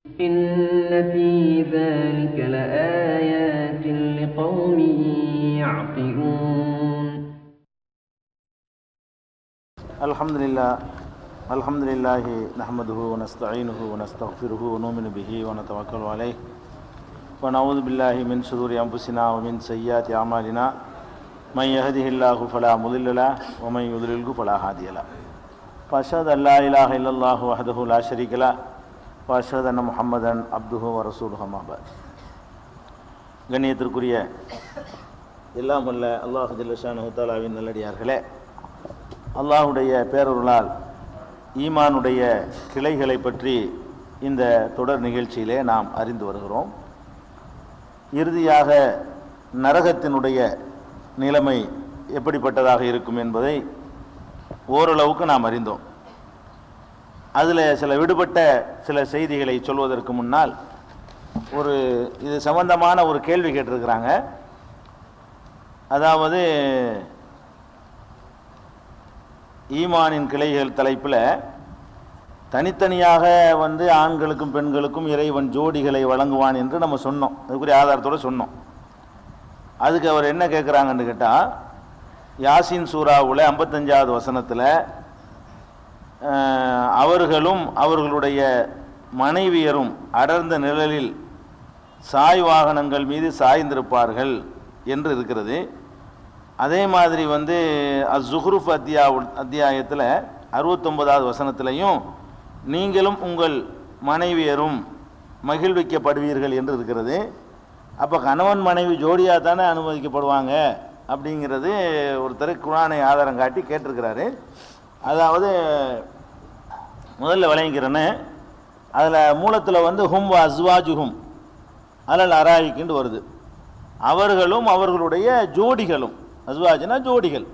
إن في ذلك لآيات لقوم يعقلون. الحمد لله نحمده ونستعينه ونستغفره ونؤمن به ونتوكل عليه ونعوذ بالله من شرور أنفسنا ومن سيئات أعمالنا من يهده الله فلا مضل له ومن يضلله فلا هادي له وأشهد أن لا إله إلا الله وحده لا شريك له وأشهد أن محمدا عبده ورسوله أما بعد. கண்ணியத்திற்குரிய எல்லாம் வல்ல அல்லாஹ் ஜல்ல ஷானஹு தஆலாவின் நல்லடியார்களே, அல்லாஹுடைய பேரருளால் ஈமானுடைய கிளைகளை பற்றி இந்த தொடர் நிகழ்ச்சியிலே நாம் அறிந்து வருகிறோம். இறுதியாக நரகத்தினுடைய நிலைமை எப்படிப்பட்டதாக இருக்கும் என்பதை ஓரளவுக்கு நாம் அறிந்தோம். அதில் சில விடுபட்ட சில செய்திகளை சொல்வதற்கு முன்னால் இது சம்பந்தமான ஒரு கேள்வி கேட்டிருக்கிறாங்க. அதாவது ஈமானின் கிளைகள் தலைப்பில் தனித்தனியாக ஆண்களுக்கும் பெண்களுக்கும் இறைவன் ஜோடிகளை வழங்குவான் என்று நம்ம சொன்னோம், அதுக்குரிய ஆதாரத்தோடு சொன்னோம். அதுக்கு அவர் என்ன கேட்குறாங்கன்னு கேட்டால், யாசின் சூராவில் 55வது வசனத்தில் அவர்களும் அவர்களுடைய மனைவியரும் அடர்ந்த நிழலில் சாய் வாகனங்கள் மீது சாய்ந்திருப்பார்கள் என்று இருக்கிறது. அதே மாதிரி அஸ்-ஸுஹ்ருஃப் அத்தியாயத்தில் 69வது வசனத்திலையும் நீங்களும் உங்கள் மனைவியரும் மகிழ்விக்கப்படுவீர்கள் என்று இருக்கிறது. அப்போ கணவன் மனைவி ஜோடியாக தானே அனுமதிக்கப்படுவாங்க அப்படிங்கிறது ஒருத்தர் குர்ஆனை ஆதாரம் காட்டி கேட்டிருக்கிறாரு. அதாவது முதல்ல விளங்கிக்கிறேன்னு, அதில் மூலத்தில் ஹும் வ அஸ்வாஜுஹும் அலல் அராயிக்குன்னு வருது. அவர்களும் அவர்களுடைய ஜோடிகளும், அஸ்வாஜ்னா ஜோடிகள்.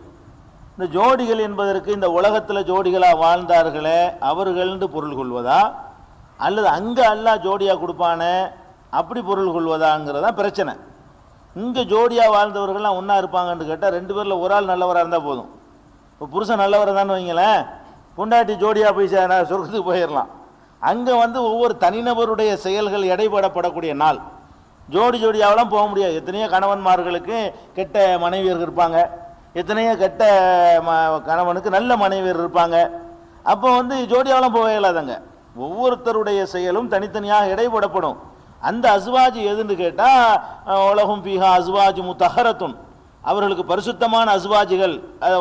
இந்த ஜோடிகள் என்பதற்கு இந்த உலகத்தில் ஜோடிகளாக வாழ்ந்தார்களே அவர்கள்னு பொருள் கொள்வதா, அல்லது அங்கே அல்லாஹ் ஜோடியாக கொடுப்பானே அப்படி பொருள் கொள்வதாங்கிறதான் பிரச்சனை. இங்கே ஜோடியாக வாழ்ந்தவர்கள்லாம் ஒன்றா இருப்பாங்கன்னு கேட்டால் 2 பேரில் ஒரு ஆள் நல்லவராக இருந்தால் போதும். இப்போ புருஷன் நல்லவராக தான் வைங்களேன், பொண்டாட்டி ஜோடியாக போய் சொர்க்கத்துக்கு போயிடலாம். அங்கே ஒவ்வொரு தனிநபருடைய செயல்கள் எடைபடப்படக்கூடிய நாள். ஜோடியாவெல்லாம் போக முடியாது. எத்தனையோ கணவன்மார்களுக்கு கெட்ட மனைவியர்கள் இருப்பாங்க, எத்தனையோ கெட்ட கணவனுக்கு நல்ல மனைவியர் இருப்பாங்க. அப்போ ஜோடியாவெல்லாம் போக இயலாதங்க. ஒவ்வொருத்தருடைய செயலும் தனித்தனியாக எடைபடப்படும். அந்த அஸ்வாஜ் எதுன்னு கேட்டால், உலகும் பீஹா அஸ்வாஜ் முத்தஹரத்துன், அவர்களுக்கு பரிசுத்தமான அஸ்வாஜிகள்,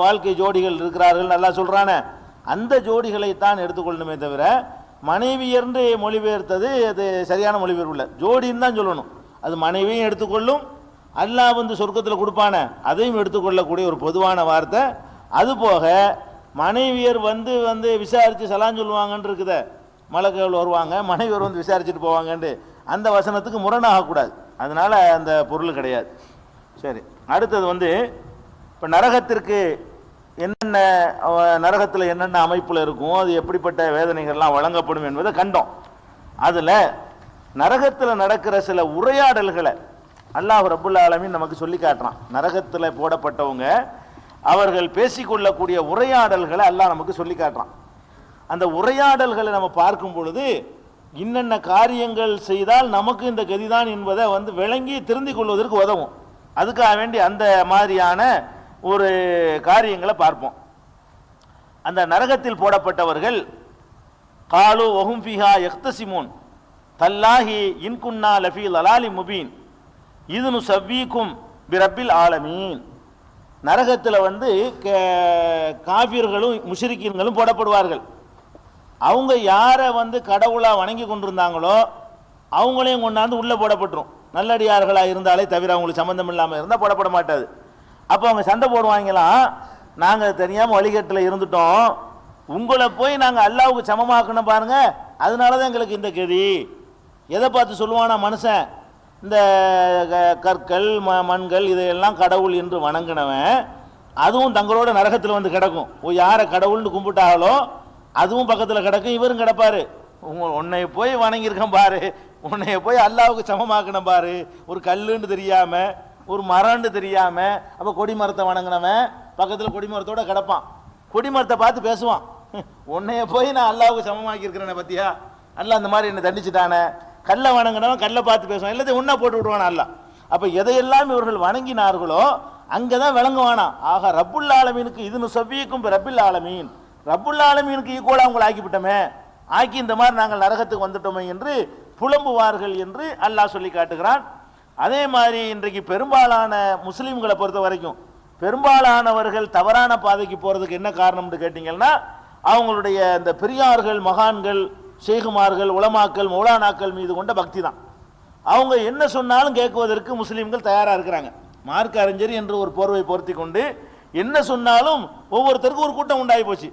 வாழ்க்கை ஜோடிகள் இருக்கிறார்கள் நல்லா சொல்கிறானே, அந்த ஜோடிகளைத்தான் எடுத்துக்கொள்ளணுமே தவிர மனைவியர்ந்து மொழிபெயர்த்தது அது சரியான மொழிபெயர்ப்பு இல்லை. ஜோடின்னு தான் சொல்லணும். அது மனைவியும் எடுத்துக்கொள்ளும், அல்லாஹ் சொர்க்கத்தில் கொடுப்பானே அதையும் எடுத்துக்கொள்ளக்கூடிய ஒரு பொதுவான வார்த்தை. அதுபோக மனைவியர் விசாரித்து சலான் சொல்லுவாங்கன்னு இருக்குது, மலக்குகள் வருவாங்க, மனைவியர் விசாரிச்சுட்டு போவாங்கன்ட்டு அந்த வசனத்துக்கு முரணாகக்கூடாது. அதனால் அந்த பொருள் கிடையாது. சரி, அடுத்தது இப்போ நரகத்திற்கு என்னென்ன, நரகத்தில் என்னென்ன அமைப்பில் இருக்கும், அது எப்படிப்பட்ட வேதனைகள்லாம் வழங்கப்படும் என்பதை கண்டோம். அதில் நரகத்தில் நடக்கிற சில உரையாடல்களை அல்லாஹ் ரப்புல் ஆலமீன் நமக்கு சொல்லி காட்டுறான். நரகத்தில் போடப்பட்டவங்க அவர்கள் பேசிக்கொள்ளக்கூடிய உரையாடல்களை அல்லாஹ் நமக்கு சொல்லி காட்டுறான். அந்த உரையாடல்களை நம்ம பார்க்கும் பொழுது இன்னென்ன காரியங்கள் செய்தால் நமக்கு இந்த கதிதான் என்பதை விளங்கி திருந்திக் கொள்வதற்கு உதவும். அதுக்காக வேண்டி அந்த மாதிரியான ஒரு காரியங்களை பார்ப்போம். அந்த நரகத்தில் போடப்பட்டவர்கள் காலு வஹும் ஃபிஹா யக்தஸிமூன் தல்லாஹி இன்குன்னா லஃபீ லலாலி முபீன் இதுனு சவ்வீக்கும் பிரப்பில் ஆலமீன். நரகத்தில் காஃபிர்களும் முஷ்ரிக்கீன்களும் போடப்படுவார்கள். அவங்க யாரை கடவுளாக வணங்கி கொண்டிருந்தாங்களோ அவங்களையும் கொண்டாந்து உள்ளே போடப்பட்டுரும். நல்லடியார்களாக இருந்தாலே தவிர அவங்களுக்கு சம்மந்தம் இல்லாமல் இருந்தால் போடப்பட மாட்டாது. அப்போ அவங்க சண்டை போடுவாங்களாம், நாங்கள் தெரியாமல் வழிகட்டில் இருந்துட்டோம், உங்களை போய் நாங்கள் அல்லாஹ்வுக்கு சமமாக்கணும் பாருங்க, அதனால தான் எங்களுக்கு இந்த கதி. எதை பார்த்து சொல்லுவானா மனுஷன், இந்த கற்கள் மண்கள் இதையெல்லாம் கடவுள் என்று வணங்கினவன் அதுவும் தங்களோட நரகத்தில் கிடக்கும். யாரை கடவுள்னு கும்பிட்டாங்களோ அதுவும் பக்கத்தில் கிடக்கும், இவரும் கிடப்பாரு. உன்னை போய் வணங்கியிருக்கேன் பாரு, உன்னைய போய் அல்லாஹ்வுக்கு சமமாக்கணும் பாரு, ஒரு கல்லுன்னு தெரியாம ஒரு மரம்னு தெரியாம. அப்போ கொடி மரத்தை வணங்கினவன் பக்கத்தில் கொடி மரத்தோட கிடப்பான், கொடி மரத்தை பார்த்து பேசுவான், உன்னைய போய் நான் அல்லாஹ்வுக்கு சமமாக்கி இருக்கிறேன் பத்தியா, அல்லாஹ் அந்த மாதிரி என்ன தண்டிச்சுட்டானே, கல்லை வணங்கினவன் கல்லை பார்த்து பேசுவான், எல்லாத்தையும் ஒன்றா போட்டு விடுவானா அல்லாஹ். அப்போ எதையெல்லாம் இவர்கள் வணங்கினார்களோ அங்கே தான் விளங்குவானா. ஆக ரப்புல் ஆலமீனுக்கு இது நுசவ்விக்கும் ரப்பில் ஆலமீன், ரப்புல் ஆலமீனுக்கு ஈக்குவலாக அவங்களை ஆக்கிவிட்டோமே, ஆக்கி இந்த மாதிரி நாங்கள் நரகத்துக்கு வந்துட்டோமே என்று புலம்புவார்கள் என்று அல்லாஹ் சொல்லி காட்டுகிறான். அதே மாதிரி இன்றைக்கு பெரும்பாலான முஸ்லீம்களை பொறுத்த வரைக்கும் பெரும்பாலானவர்கள் தவறான பாதைக்கு போகிறதுக்கு என்ன காரணம்னு கேட்டிங்கன்னா, அவங்களுடைய இந்த பெரியார்கள், மகான்கள், ஷேகுமார்கள், உலமாக்கள், மௌலானாக்கள் மீது கொண்ட பக்தி தான். அவங்க என்ன சொன்னாலும் கேட்குவதற்கு முஸ்லீம்கள் தயாராக இருக்கிறாங்க. மார்க்க அறிஞர் என்று ஒரு போர்வை பொருத்தி கொண்டு என்ன சொன்னாலும் ஒவ்வொருத்தருக்கும் ஒரு கூட்டம் உண்டாகி போச்சு.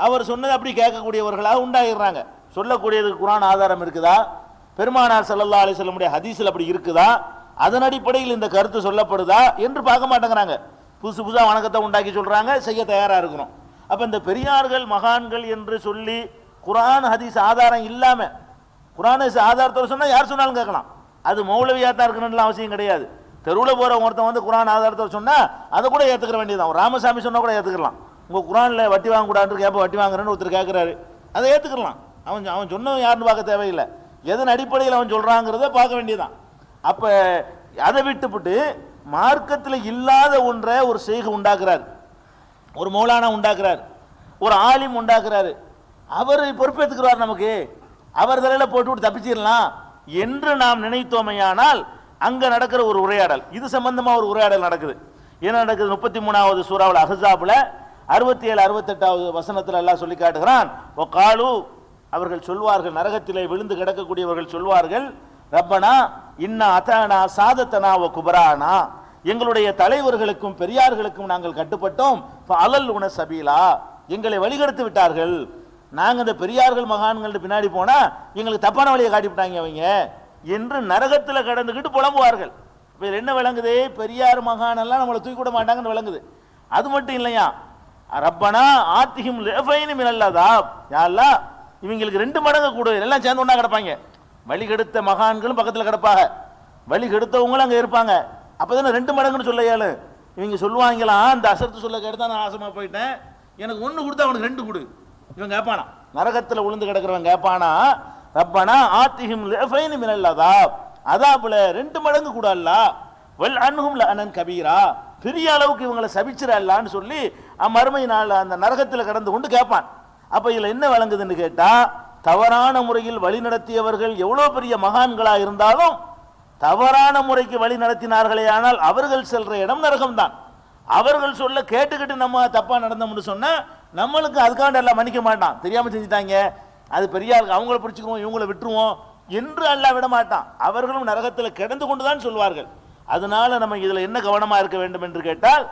அவர் சொன்னது அப்படி கேட்கக்கூடியவர்களாக உண்டாகிடுறாங்க. சொல்லக்கூடியதுக்கு குர்ஆன் ஆதாரம் இருக்குதா, பெருமானார் ஸல்லல்லாஹு அலைஹி வஸல்லம் ஹதீஸில் அப்படி இருக்குதா, அதன் அடிப்படையில் இந்த கருத்து சொல்லப்படுதா என்று பார்க்க மாட்டேங்கிறாங்க. புதுசு புதுசாக வணக்கத்தை உண்டாக்கி சொல்கிறாங்க, செய்ய தயாராக இருக்கிறோம். அப்போ இந்த பெரியார்கள், மகான்கள் என்று சொல்லி குர்ஆன் ஹதீஸ் ஆதாரம் இல்லாமல், குர்ஆன் ஹதீஸ் ஆதாரத்தோடு சொன்னால் யார் சொன்னாலும் கேட்கலாம். அது மௌலவியாக தான் இருக்கணும்னு அவசியம் கிடையாது. தெருவில் போகிற ஒருத்தன் வந்து குர்ஆன் ஆதாரத்தோடு சொன்னால் அதை கூட ஏற்றுக்கிற வேண்டியதான். ராமசாமி சொன்னால் கூட ஏற்றுக்கலாம். உங்கள் குர்ஆனில் வட்டி வாங்கக்கூடாது கேட்ப, வட்டி வாங்குறேன்னு ஒருத்தர் கேட்குறாரு, அதை ஏற்றுக்கலாம். அவன் சொன்னவன் யாருன்னு பார்க்க தேவையில்லை, எதன் அடிப்படையில் அவன் சொல்கிறாங்கிறத பார்க்க வேண்டியதான். அப்போ அதை விட்டுவிட்டு மார்க்கத்தில் இல்லாத ஒன்றை ஒரு ஷேக் உண்டாக்குறார், ஒரு மௌலானா உண்டாக்குறார், ஒரு ஆலிம் உண்டாக்குறாரு, அவர் பொறுப்பேற்றுக்கிறார், நமக்கு அவர் தலையில் போட்டு தப்பிச்சிடலாம் என்று நாம் நினைத்தோமையானால் அங்கே நடக்கிற ஒரு உரையாடல், இது சம்பந்தமாக ஒரு உரையாடல் நடக்குது. என்ன நடக்குது? 33வது சூராவில் அஹ்ஸாப்ல 67 68வது வசனத்தில் அல்லாஹ் சொல்லி காட்டுகிறான். வகாலு, அவர்கள் சொல்வார்கள், நரகத்திலே விழுந்து கிடக்கக்கூடியவர்கள் சொல்வார்கள், ரப்பனா இன்னா அதானா சாதத்தனா வ குபரானா, எங்களுடைய தலைவர்களுக்கும் பெரியார்களுக்கும் நாங்கள் கட்டுப்பட்டோம், அலல் உன சபீலா, எங்களை வழிகெடுத்து விட்டார்கள். நாங்கள் இந்த பெரியார்கள் மகான்கள் பின்னாடி போனா எங்களுக்கு தப்பான வழியை காட்டி விட்டாங்க அவங்க என்று நரகத்தில் கடந்துக்கிட்டு புலம்புவார்கள். இப்போ என்ன விளங்குது? பெரியார் மகான் எல்லாம் நம்மளை தூக்கி விட மாட்டாங்கன்னு விளங்குது. அது மட்டும் இல்லையா, ரப்பனா ஆத்திஹிம் லிஃபைனி மினல்லதா, யா அல்லாஹ் இவங்களுக்கு 2 மடங்கு கூட, எல்லாம் சேர்ந்து ஒன்றா கிடப்பாங்க. வழி கெடுத்த மகான்களும் பக்கத்தில் கிடப்பாங்க, வழி கெடுத்தவங்களும் அங்கே இருப்பாங்க. அப்போ தானே 2 மடங்குன்னு சொல்ல இயலு. இவங்க சொல்லுவாங்களாம், அந்த அசர்த்து சொல்ல கேட்டு நான் நாசமாக போயிட்டேன், எனக்கு 1 கொடுத்தா அவனுக்கு 2 கொடு. இவன் கேட்பானா, நரகத்தில் விழுந்து கிடக்கிறவன் கேட்பானா, ரப்பனா ஆத்திஹிம் லிஃபைனி மினல்லதா, அதாபுல 2 மடங்கு கூட அல்லாஹ், வல் அன்ஹும் லஅனன் கபீரா, பெரிய அளவுக்கு இவங்களை சபிச்சிடலான்னு சொல்லி மறுமை நாள் அந்த நரகத்தில் கடந்து கொண்டு கேட்பான். அப்போ இதில் என்ன விளங்குதுன்னு கேட்டால், தவறான முறையில் வழி நடத்தியவர்கள் எவ்வளோ பெரிய மகான்களாக இருந்தாலும் தவறான முறைக்கு வழி நடத்தினார்களே ஆனால் அவர்கள் செல்ற இடம் நரகம்தான். அவர்கள் சொல்ல கேட்டுக்கிட்டு நம்ம தப்பாக நடந்தோம்னு சொன்னால் நம்மளுக்கு அதுக்காண்ட எல்லாம் மன்னிக்க மாட்டான். தெரியாமல் செஞ்சுட்டாங்க, அது பெரியாருக்கு, அவங்கள பிடிச்சிக்குவோம், இவங்களை விட்டுருவோம் என்று அல்லாஹ் விட மாட்டான். அவர்களும் நரகத்தில் கிடந்து கொண்டு தான் சொல்வார்கள். அதனால நம்ம இதில் என்ன கவனமாக இருக்க வேண்டும் என்று கேட்டால்,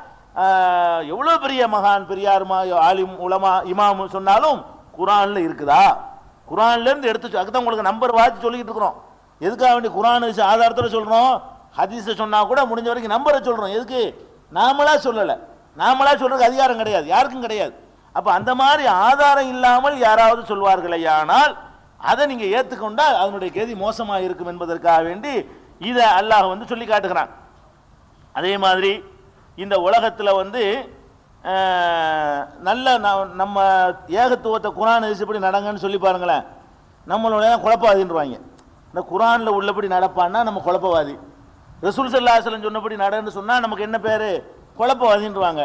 எவ்வளோ பெரிய மகான், பெரியார், ஆலிம், உலமா, இமாம் சொன்னாலும் குர்ஆன்ல இருக்குதா, குர்ஆன்லேருந்து எடுத்து, அதுதான் உங்களுக்கு நம்பர் வாட்சி சொல்லிக்கிட்டு இருக்கிறோம். எதுக்காக வேண்டி குர்ஆன் ஆதாரத்தில் சொல்கிறோம், ஹதீஸை சொன்னால் கூட முடிஞ்ச வரைக்கும் நம்பரை சொல்கிறோம். எதுக்கு? நாமளா சொல்லலை, நாமளா சொல்கிறதுக்கு அதிகாரம் கிடையாது, யாருக்கும் கிடையாது. அப்போ அந்த மாதிரி ஆதாரம் இல்லாமல் யாராவது சொல்வார்களேயானால் அதை நீங்கள் ஏற்றுக்கொண்டால் அதனுடைய கதி மோசமாக இருக்கும் என்பதற்காக வேண்டி இதை அல்லாஹ் வந்து சொல்லி காட்டுகிறான். அதே மாதிரி இந்த உலகத்தில் வந்து நல்ல நம்ம ஏகத்துவத்தை குர்ஆன் இப்படி நடங்கன்னு சொல்லி பாருங்களேன், நம்மளோட குழப்பவாதின்றாங்க. இந்த குர்ஆனில் உள்ளபடி நடப்பான்னா நம்ம குழப்பவாதி, ரசூல் ஸல்லல்லாஹு அலைஹி வஸல்லம் சொன்னபடி நடன்னு சொன்னால் நமக்கு என்ன பேர்? குழப்பவாதின்றாங்க.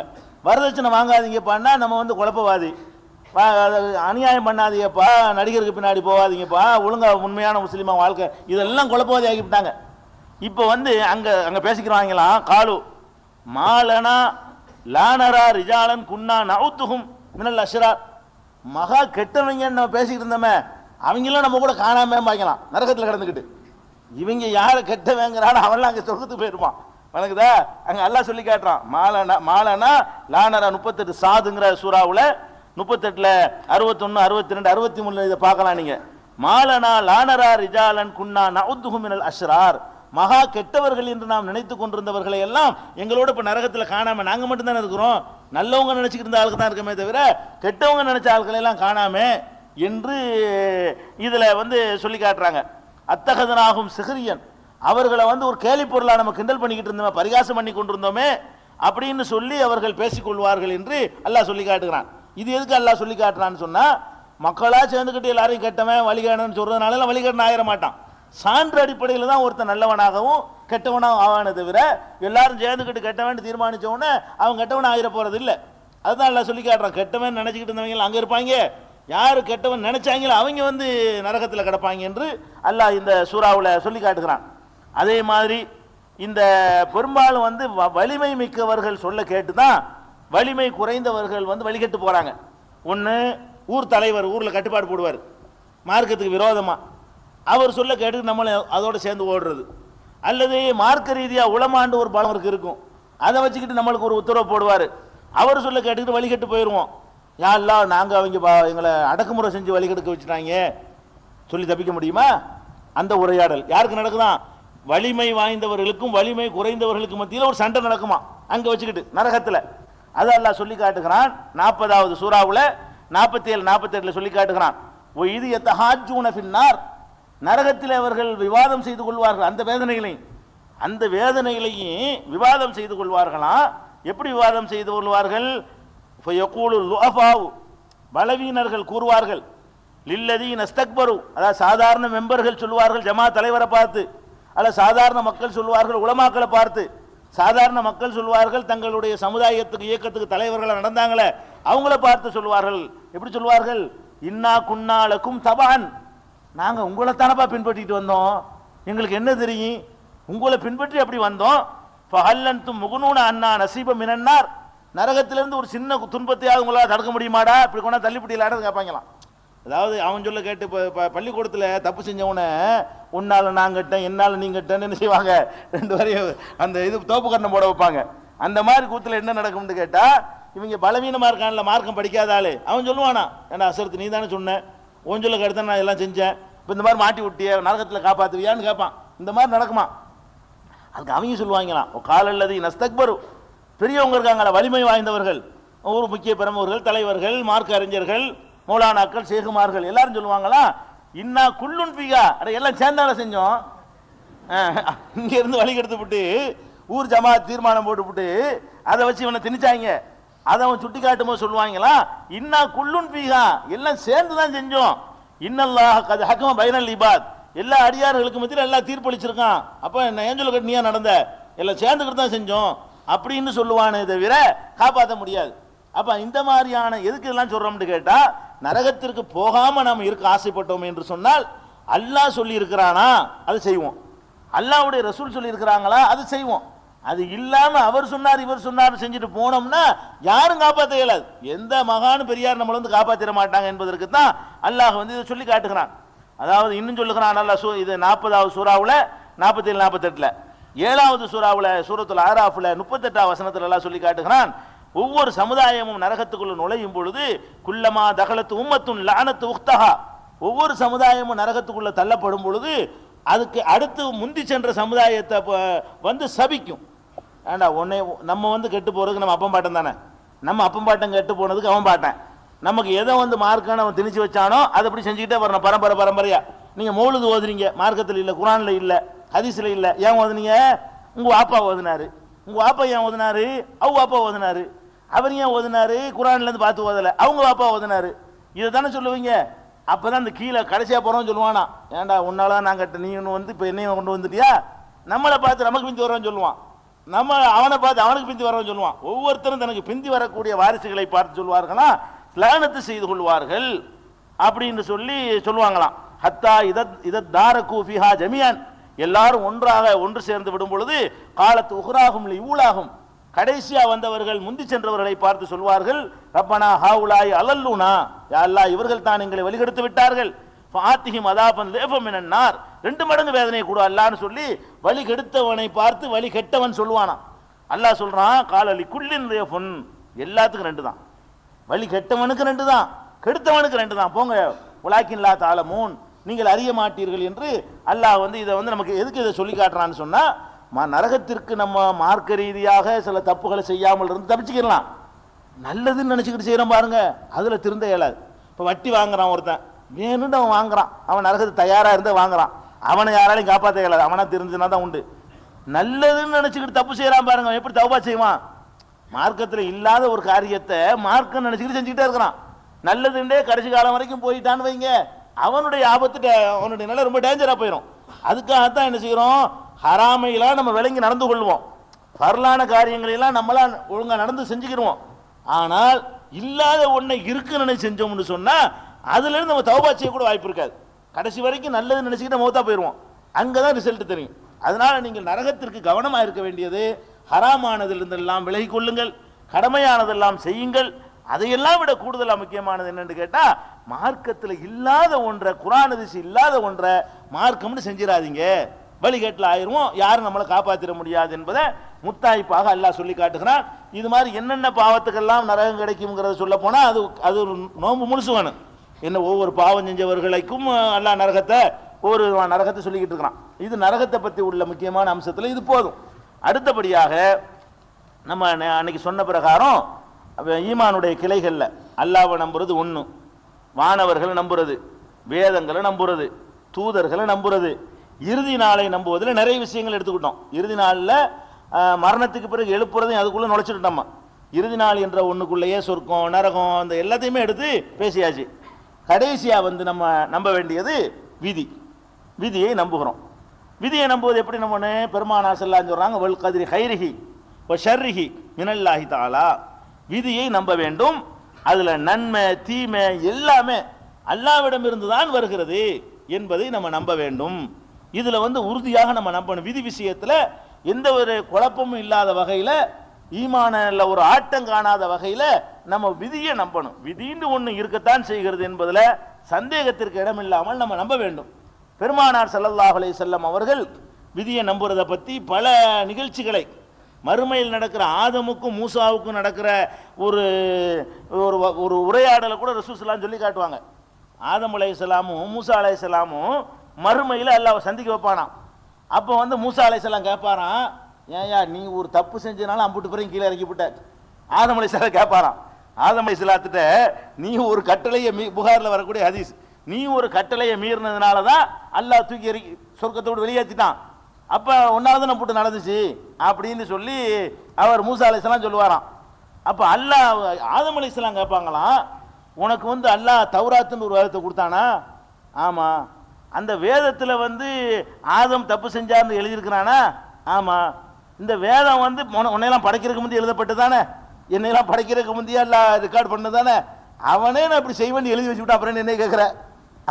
வரதட்சணை வாங்காதீங்கப்பான்னா நம்ம வந்து குழப்பவாதி, அநியாயம் பண்ணாதீங்கப்பா, நடிகருக்கு பின்னாடி போகாதீங்கப்பா, ஒழுங்கா உண்மையான முஸ்லீமா வாழ்க்கை, இதெல்லாம் குழப்பவாதி ஆகிவிட்டாங்க. இப்போ வந்து அங்கே பேசிக்கிறாங்களாம், காலு மாலனா லானரா ரிஜாலன் குன்னா நவுத்துஹும் மினல் அஷ்ரார், மகா கெட்டவங்கன்னு நம்ம பேசிக்கிட்டு இருந்தோமே அவங்களாம் நம்ம கூட காணாம பார்க்கலாம் நரகத்தில் கிடந்துக்கிட்டு. இவங்க யாரை கெட்டவங்கிறாலும் அவன்லாம் அங்கே சொர்க்கத்துக்கு போயிருப்பான். வணக்குதா? அங்கே அல்லாஹ் சொல்லி காட்டுறான், மாலனா லானரா 38 சாதுங்கிற சூறாவில் 38ல் 61 62 63 இதை பார்க்கலாம் நீங்கள். மாலனா லானரா ரிஜாலன் குன்னா நவுத்துஹும் மினல் அஷ்ரார், மகா கெட்டவர்கள் என்று நாம் நினைத்து கொண்டிருந்தவர்களை எல்லாம் எங்களோட இப்போ நரகத்தில் காணாம நாங்கள் மட்டும்தானே இருக்கிறோம். நல்லவங்க நினைச்சுக்கிட்டு இருந்த ஆளுக்கு தான் இருக்கமே தவிர கெட்டவங்க நினைச்ச ஆட்களை எல்லாம் காணாம என்று இதில் வந்து சொல்லி காட்டுறாங்க. அத்தகதனாகும் சிஹ்ரியன், அவர்களை வந்து ஒரு கேலி பொருளாக நம்ம கிண்டல் பண்ணிக்கிட்டு இருந்தோமே, பரிகாசம் பண்ணி கொண்டிருந்தோமே அப்படின்னு சொல்லி அவர்கள் பேசிக்கொள்வார்கள் என்று அல்லாஹ் சொல்லி காட்டுகிறான். இது எதுக்கு அல்லாஹ் சொல்லி காட்டுறான்னு சொன்னால், மக்களாக சேர்ந்துக்கிட்டு எல்லாரையும் கெட்டவன் வழிகாடன்னு சொல்கிறதுனால வழிகாடன் ஆயிட மாட்டான். சான்று அடிப்படையில் தான் ஒருத்தன் நல்லவனாகவும் கெட்டவனாகவும் ஆவானே தவிர எல்லாரும் சேர்ந்துக்கிட்டு கெட்டவன் தீர்மானித்தவொடனே அவன் கெட்டவன் ஆகிட போகிறது இல்லை. அதுதான் எல்லாம் சொல்லி காட்டுறான். கெட்டவன் நினச்சிக்கிட்டு இருந்தவங்க அங்கே இருப்பாங்க, யார் கெட்டவன் நினைச்சாங்களோ அவங்க வந்து நரகத்தில் கிடப்பாங்க என்று அல்லாஹ் இந்த சூறாவில் சொல்லி காட்டுகிறான். அதே மாதிரி இந்த பெரும்பாலும் வந்து வலிமை மிக்கவர்கள் சொல்ல கேட்டு தான் வலிமை குறைந்தவர்கள் வந்து வழிகட்டு போகிறாங்க. ஒன்று ஊர் தலைவர் ஊரில் கட்டுப்பாடு போடுவார் மார்க்கத்துக்கு விரோதமாக, அவர் சொல்ல கேட்டு நம்மளை அதோடு சேர்ந்து ஓடுறது. அல்லது மார்க்க ரீதியாக உளமாண்டு ஒரு பலம் இருக்கும், அதை வச்சுக்கிட்டு நம்மளுக்கு ஒரு உத்தரவு போடுவார், அவர் சொல்ல கேட்டுக்கிட்டு வழிகட்டு போயிடுவோம். யாரெல்லாம் நாங்கள் அவங்க எங்களை அடக்குமுறை செஞ்சு வழிகெடுக்க வச்சுட்டாங்க சொல்லி தப்பிக்க முடியுமா? அந்த உரையாடல் யாருக்கு நடக்குதான்? வலிமை வாய்ந்தவர்களுக்கும் வலிமை குறைந்தவர்களுக்கு மத்தியில் ஒரு சண்டை நடக்குமா அங்கே வச்சுக்கிட்டு நரகத்தில். அதை அல்லாஹ் சொல்லி காட்டுகிறான் 40வது சூறாவில் 47 48 சொல்லி காட்டுகிறான். இது யத்தஹாஜூன ஃபின்னார், நரகத்தில் அவர்கள் விவாதம் செய்து கொள்வார்கள். அந்த வேதனைகளையும் விவாதம் செய்து கொள்வார்களாம். எப்படி விவாதம் செய்து கொள்வார்கள்? பலவீனர்கள் கூறுவார்கள், லில்லதீன இஸ்தக்பரு, அதாவது சாதாரண மெம்பர்கள் சொல்லுவார்கள் ஜமா தலைவரை பார்த்து, அல்ல சாதாரண மக்கள் சொல்லுவார்கள் உலமாக்களை பார்த்து, சாதாரண மக்கள் சொல்லுவார்கள் தங்களுடைய சமுதாயத்துக்கு இயக்கத்துக்கு தலைவர்களை நடந்தாங்களே அவங்கள பார்த்து சொல்லுவார்கள். எப்படி சொல்லுவார்கள்? இன்னா குன்னாலக்கும் தபான், நாங்கள் உங்களை தானப்பா பின்பற்றிட்டு வந்தோம், எங்களுக்கு என்ன தெரியும், உங்களை பின்பற்றி அப்படி வந்தோம். ஃபஹல்லன்தும் முகுனூன அன்னா நசீப மினன்னார், நரகத்திலிருந்து ஒரு சின்ன துன்பத்தையாவது உங்களால் தடுக்க முடியுமாடா, இப்படி கொண்டா தள்ளிப்பட்டியலான்னு கேட்பாங்களாம். அதாவது அவன் சொல்ல கேட்டு பள்ளிக்கூடத்தில் தப்பு செஞ்சவனை உன்னால நான் கட்டேன் என்னால் நீ கட்டேன்னு என்ன செய்வாங்க, ரெண்டு வரையும் அந்த இது தோப்பு கண்ணம் போட வைப்பாங்க. அந்த மாதிரி கூத்தில் என்ன நடக்கும்னு கேட்டால், இவங்க பலவீனமாக இருக்கான்ல மார்க்கம் படிக்காத ஆளு, அவன் சொல்லுவானா, ஏன்னா அசரத்து நீ தானே சொன்னேன், உன் சொல்ல கடுத்த நான் எல்லாம் செஞ்சேன், இப்போ இந்த மாதிரி மாட்டி விட்டிய நரகத்தில் காப்பாற்றுவியான்னு கேட்பான். இந்த மாதிரி நடக்குமா? அதுக்கு அவங்க சொல்லுவாங்களாம், காலல்லது நஸ்தக்பரு, பெரியவங்க இருக்காங்களா வலிமை வாய்ந்தவர்கள், ஒரு முக்கிய பிரமுகர்கள் தலைவர்கள் மார்க்க அறிஞர்கள் மௌலானாக்கள் சேகுமார்கள் எல்லாரும் சொல்லுவாங்களா, இன்னா குல்லுன் பிகா, அட எல்லாம் சேர்ந்தால செஞ்சோம், இங்க இருந்து வழி கெடுத்துவிட்டு ஊர் ஜமாத் தீர்மானம் போட்டுவிட்டு அதை வச்சு இவனை திணிச்சாங்க. அதை அவன் சுட்டி காட்டும் போது சொல்லுவாங்களா, இன்னா குல்லுன் பிகா, எல்லாம் சேர்ந்து தான் செஞ்சோம், இன்னல்லாஹ் கத் ஹக்கம பைனல் இபாத், எல்லா அடியார்களுக்கு மத்தியில் எல்லாம் தீர்ப்பளிச்சிருக்கான், அப்போ என்ன ஏஞ்சல் கட்டினியா நடந்த, எல்லாம் சேர்ந்துக்கிட்டு தான் செஞ்சோம் அப்படின்னு சொல்லுவானே தவிர காப்பாற்ற முடியாது. அப்ப இந்த மாதிரியான எதுக்கு எல்லாம் சொல்றோம்னு கேட்டா, நரகத்திற்கு போகாம நாம் இருக்க ஆசைப்பட்டோம் என்று சொன்னால் அல்லாஹ் சொல்லி இருக்கிறானா அது செய்வோம், அல்லாஹ்வுடைய ரசூல் சொல்லி இருக்கிறாங்களா அது செய்வோம். அது இல்லாம அவர் சொன்னார் இவர் சொன்னார் செஞ்சுட்டு போனோம்னா யாரும் காப்பாற்ற இயலாது. எந்த மகானு பெரியார் நம்மள வந்து காப்பாற்றிட மாட்டாங்க என்பதற்கு தான் அல்லாஹ் வந்து இதை சொல்லி காட்டுகிறான். அதாவது இன்னும் சொல்லுகிறான் அல்லாஹ், இது 40வது சூறாவுல 47 48 7வது சூறாவுல சூரத்துல் ஆராஃப்ல 38வது வசனத்துல எல்லாம் சொல்லி காட்டுகிறான், ஒவ்வொரு சமுதாயமும் நரகத்துக்குள்ள நுழையும் பொழுது குல்லமா தகலத்து உம்மத்துன் லானத்து உக்தஹா, ஒவ்வொரு சமுதாயமும் நரகத்துக்குள்ள தள்ளப்படும் பொழுது அதுக்கு அடுத்து முந்தி சென்ற சமுதாயத்தை வந்து சபிக்கும். ஏண்டா உன்னை நம்ம வந்து கெட்டு போறதுக்கு நம்ம அப்பம் பாட்டம் தானே, நம்ம அப்பம் பாட்டம் கெட்டு போனதுக்கு அவன் பாட்டன், நமக்கு எதை வந்து மார்க்கான அவன் திணிச்சு வச்சானோ அதை அப்படி செஞ்சுக்கிட்டே வரணும் பரம்பரையா. நீங்க மௌலுது ஓதுறீங்க, மார்க்கத்தில் இல்லை, குரான்ல இல்லை, ஹதீஸ்ல இல்லை, ஏன் ஓதுனீங்க? உங்க வாப்பா ஓதுனாரு, உங்க வாப்பா ஏன் ஓதுனாரு? அவங்க வாப்பா ஓதுனாரு. அவர் ஏன் ஓதுனாரு? குரான்ல இருந்து பார்த்து ஓதல, அவங்க வாப்பா ஓதுனாரு. இதை தானே சொல்லுவீங்க. அப்பதான் அந்த கீழே கடைசியா போறோம்னு சொல்லுவானா, ஏன்டா உன்னாலதான் நான் கட்ட, நீ வந்து இப்ப என்னையும் கொண்டு வந்துட்டியா, நம்மளை பார்த்து நமக்கு பிந்தி வரோன்னு சொல்லுவான், நம்ம அவனை பார்த்து அவனுக்கு பிந்தி வரோன்னு சொல்லுவான். ஒவ்வொருத்தரும் தனக்கு பிந்தி வரக்கூடிய வாரிசுகளை பார்த்து சொல்வார்களா, லானத்து செய்து கொள்வார்கள் அப்படின்னு சொல்லி சொல்லுவாங்களாம். ஹத்தா இதத் தாரகு ஃபிஹா ஜமியான், எல்லாரும் ஒன்று சேர்ந்து விடும் பொழுது காலத்து உஹ்ராகும் ஊலாகும், கடைசியா வந்தவர்கள் முந்தி சென்றவர்களை பார்த்து சொல்வார்கள், ரப்பனா ஹாவுலாய் அலல்லுனா, யா அல்லாஹ் இவர்கள் தான் எங்களை வழிகெடுத்து விட்டார்கள், ஃபாத்திஹிம் அதாபன் லேஃபம் மினன் நார், 2 மடங்கு வேதனை கூட அல்லாஹ்னு சொல்லி வழி கெடுத்தவனை பார்த்து வழி கெட்டவன் சொல்லுவானா. அல்லாஹ் சொல்றான், காலலி குல்லின் லேஃபுன், எல்லாத்துக்கும் 2 தான், வழி கெட்டவனுக்கு 2 தான், கெடுத்தவனுக்கு 2 தான், போங்க உலாக்கின் லா தாலமூன், நீங்கள் அறிய மாட்டீர்கள் என்று அல்லாஹ் வந்து இதை வந்து நமக்கு எதுக்கு இதை சொல்லி காட்டுறான்னு சொன்னா, நரகத்திற்கு நம்ம மார்க்க ரீதியாக சில தப்புகளை செய்யாமல் இருந்து தப்பிச்சுக்கலாம், நல்லதுன்னு நினைச்சுக்கிட்டு செய்யறோம் பாருங்க, அதுல திருந்த இயலாது. இப்ப வட்டி வாங்குறான் ஒருத்தன், வேணும்னு அவன் வாங்குறான், அவன் நரகத்துக்கு தயாரா இருந்த வாங்குறான், அவனை யாராலையும் காப்பாற்ற இயலாது, அவனா தெரிஞ்சுனா தான் உண்டு. நல்லதுன்னு நினைச்சுக்கிட்டு தப்பு செய்யறான் பாருங்க, எப்படி தௌபா செய்வான்? மார்க்கத்தில் இல்லாத ஒரு காரியத்தை மார்க்கம் நினைச்சுக்கிட்டு செஞ்சுக்கிட்டே இருக்கிறான். நல்லதுண்டே கடைசி காலம் வரைக்கும் போயிட்டான்னு வைங்க, அவனுடைய ஆபத்து, அவனுடைய நிலை ரொம்ப டேஞ்சரா போயிடும். அதுக்காகத்தான் என்ன செய்யறோம், ஹராமையெல்லாம் நம்ம விளங்கி நடந்து கொள்வோம், பரலான காரியங்களெல்லாம் நம்மளாம் ஒழுங்கா நடந்து செஞ்சுக்கிடுவோம். ஆனால் இல்லாத ஒன்றை இருக்குன்னு செஞ்சோம்னு சொன்னா அதுல இருந்து நம்ம தௌபா செய்ய கூட வாய்ப்பு இருக்காது. கடைசி வரைக்கும் நல்லது நினைச்சுக்கிட்டு மௌத்தா போயிடுவோம். அங்கதான் ரிசல்ட் தெரியும். அதனால நீங்கள் நரகத்திற்கு கவனமா இருக்க வேண்டியது, ஹராமானதிலிருந்தெல்லாம் விலகி கொள்ளுங்கள், கடமையானதெல்லாம் செய்யுங்கள். அதையெல்லாம் விட கூடுதலா முக்கியமானது என்னன்னு கேட்டா, மார்க்கத்தில் இல்லாத ஒன்றை, குர்ஆன் ஹதீஸ் இல்லாத ஒன்றை மார்க்கம்னு செஞ்சிடாதீங்க, வழிகேட்டில் ஆயிருவோம், யாரும் நம்மளை காப்பாற்றிட முடியாது என்பதை முத்தாய்ப்பாக அல்லாஹ் சொல்லி காட்டுகிறான். இது மாதிரி என்னென்ன பாவத்துக்கெல்லாம் நரகம் கிடைக்கும்ங்கிறத சொல்ல போனா அது ஒரு நோன்பு முழுசு வேணும். என்ன ஒவ்வொரு பாவம் செஞ்சவர்களுக்கும் அல்லாஹ் நரகத்தை ஒரு நரகத்தை சொல்லிக்கிட்டு இருக்கிறான். இது நரகத்தை பற்றி உள்ள முக்கியமான அம்சத்தில் இது போதும். அடுத்தபடியாக நம்ம அன்னைக்கு சொன்ன பிரகாரம் ஈமானுடைய கிளைகள்ல அல்லாஹ்வை நம்புறது ஒன்று, வானவர்களை நம்புறது, வேதங்களை நம்புறது, தூதர்களை நம்புறது, இறுதி நாளை நம்புவதில் நிறைய விஷயங்கள் எடுத்துக்கிட்டோம். இறுதி நாளில் மரணத்துக்கு பிறகு எழுப்புறதையும் அதுக்குள்ளே நுழைச்சிட்டோம்மா. இறுதி நாள் என்ற ஒன்றுக்குள்ளேயே சொர்க்கம் நரகம் அந்த எல்லாத்தையுமே எடுத்து பேசியாச்சு. கடைசியாக நம்ம நம்ப வேண்டியது விதி. விதியை நம்புகிறோம். விதியை நம்புவது எப்படி நம்பனே, பெருமானார் ஸல்லல்லாஹு அலைஹி சொல்றாங்க, வல் கத்ரி ஹைரிஹி வ ஷர்ரிஹி மினல்லாஹி தஆலா. விதியை நம்ப வேண்டும். அதுல நன்மை தீமை எல்லாமே அல்லாஹ்விடம் இருந்து தான் வருகிறது என்பதை நம்ம நம்ப வேண்டும். இதுல உறுதியாக நம்ம நம்பணும். விதி விஷயத்துல எந்த ஒரு குழப்பமும் இல்லாத வகையில, ஈமான்ல ஒரு ஆட்டம் காணாத வகையில நம்ம விதியை நம்பணும். விதின்னு ஒண்ணு இருக்கத்தான் செய்கிறது என்பதுல சந்தேகத்திற்கு இடமில்லாமல் நம்ம நம்ப வேண்டும். பெருமானார் ஸல்லல்லாஹு அலைஹி வஸல்லம் அவர்கள் விதியை நம்புறதை பத்தி பல நிகழ்ச்சிகளை, மறுமையில் நடக்கிற ஆதமுக்கும் மூசாவுக்கும் நடக்கிற ஒரு ஒரு உரையாடலை கூட ரசூல் ஸல்லல்லாஹு அலைஹி சொல்லி காட்டுவாங்க. ஆதம் அலைஹிஸ்ஸலாமும் மூசா அலைஹிஸ்ஸலாமும் மறுமையில் அல்லாஹ்வை சந்திக்க வைப்பானாம். அப்போ மூசா அலைஹிஸ்ஸலாம் கேட்பாராம், ஏயா நீ ஒரு தப்பு செஞ்சனால அம்புட்டு பிறகு கீழே இறக்கி விட்ட. ஆதம் அலைஹிஸ்ஸலாம் கேட்பாராம், ஆதம் அலைஹிஸ்ஸலாத்திட்ட நீ ஒரு கட்டளையை புகாரில் வரக்கூடிய ஹதீஸ், நீ ஒரு கட்டளையை மீறினதுனால தான் அல்லாஹ் தூக்கி சொர்க்கத்தோடு வெளியேற்றிட்டான், அப்ப ஒன்னாவது நம்ம போட்டு நடந்துச்சு அப்படின்னு சொல்லி அவர் மூசா அலைஹிஸ்ஸலாம் சொல்லுவாராம். அப்ப அல்லாஹ் ஆதம் அலைஹிஸ்ஸலாம் கேட்பாங்களாம், உனக்கு அல்லாஹ் தௌராத்துன்னு ஒரு வேதத்தை கொடுத்தானா? ஆமா. அந்த வேதத்துல ஆதம் தப்பு செஞ்சார்னு எழுதியிருக்கிறானா? ஆமா. இந்த வேதம் உன்னையெல்லாம் படைக்கிறதுக்கு முந்தைய எழுதப்பட்டதானே, என்னையெல்லாம் படைக்கிறதுக்கு முந்தைய எல்லாம் ரெக்கார்ட் பண்ணதானே, அவனே நான் இப்படி செய்வேன் எழுதி வச்சுவிட்டா அப்புறம் என்ன கேட்கிற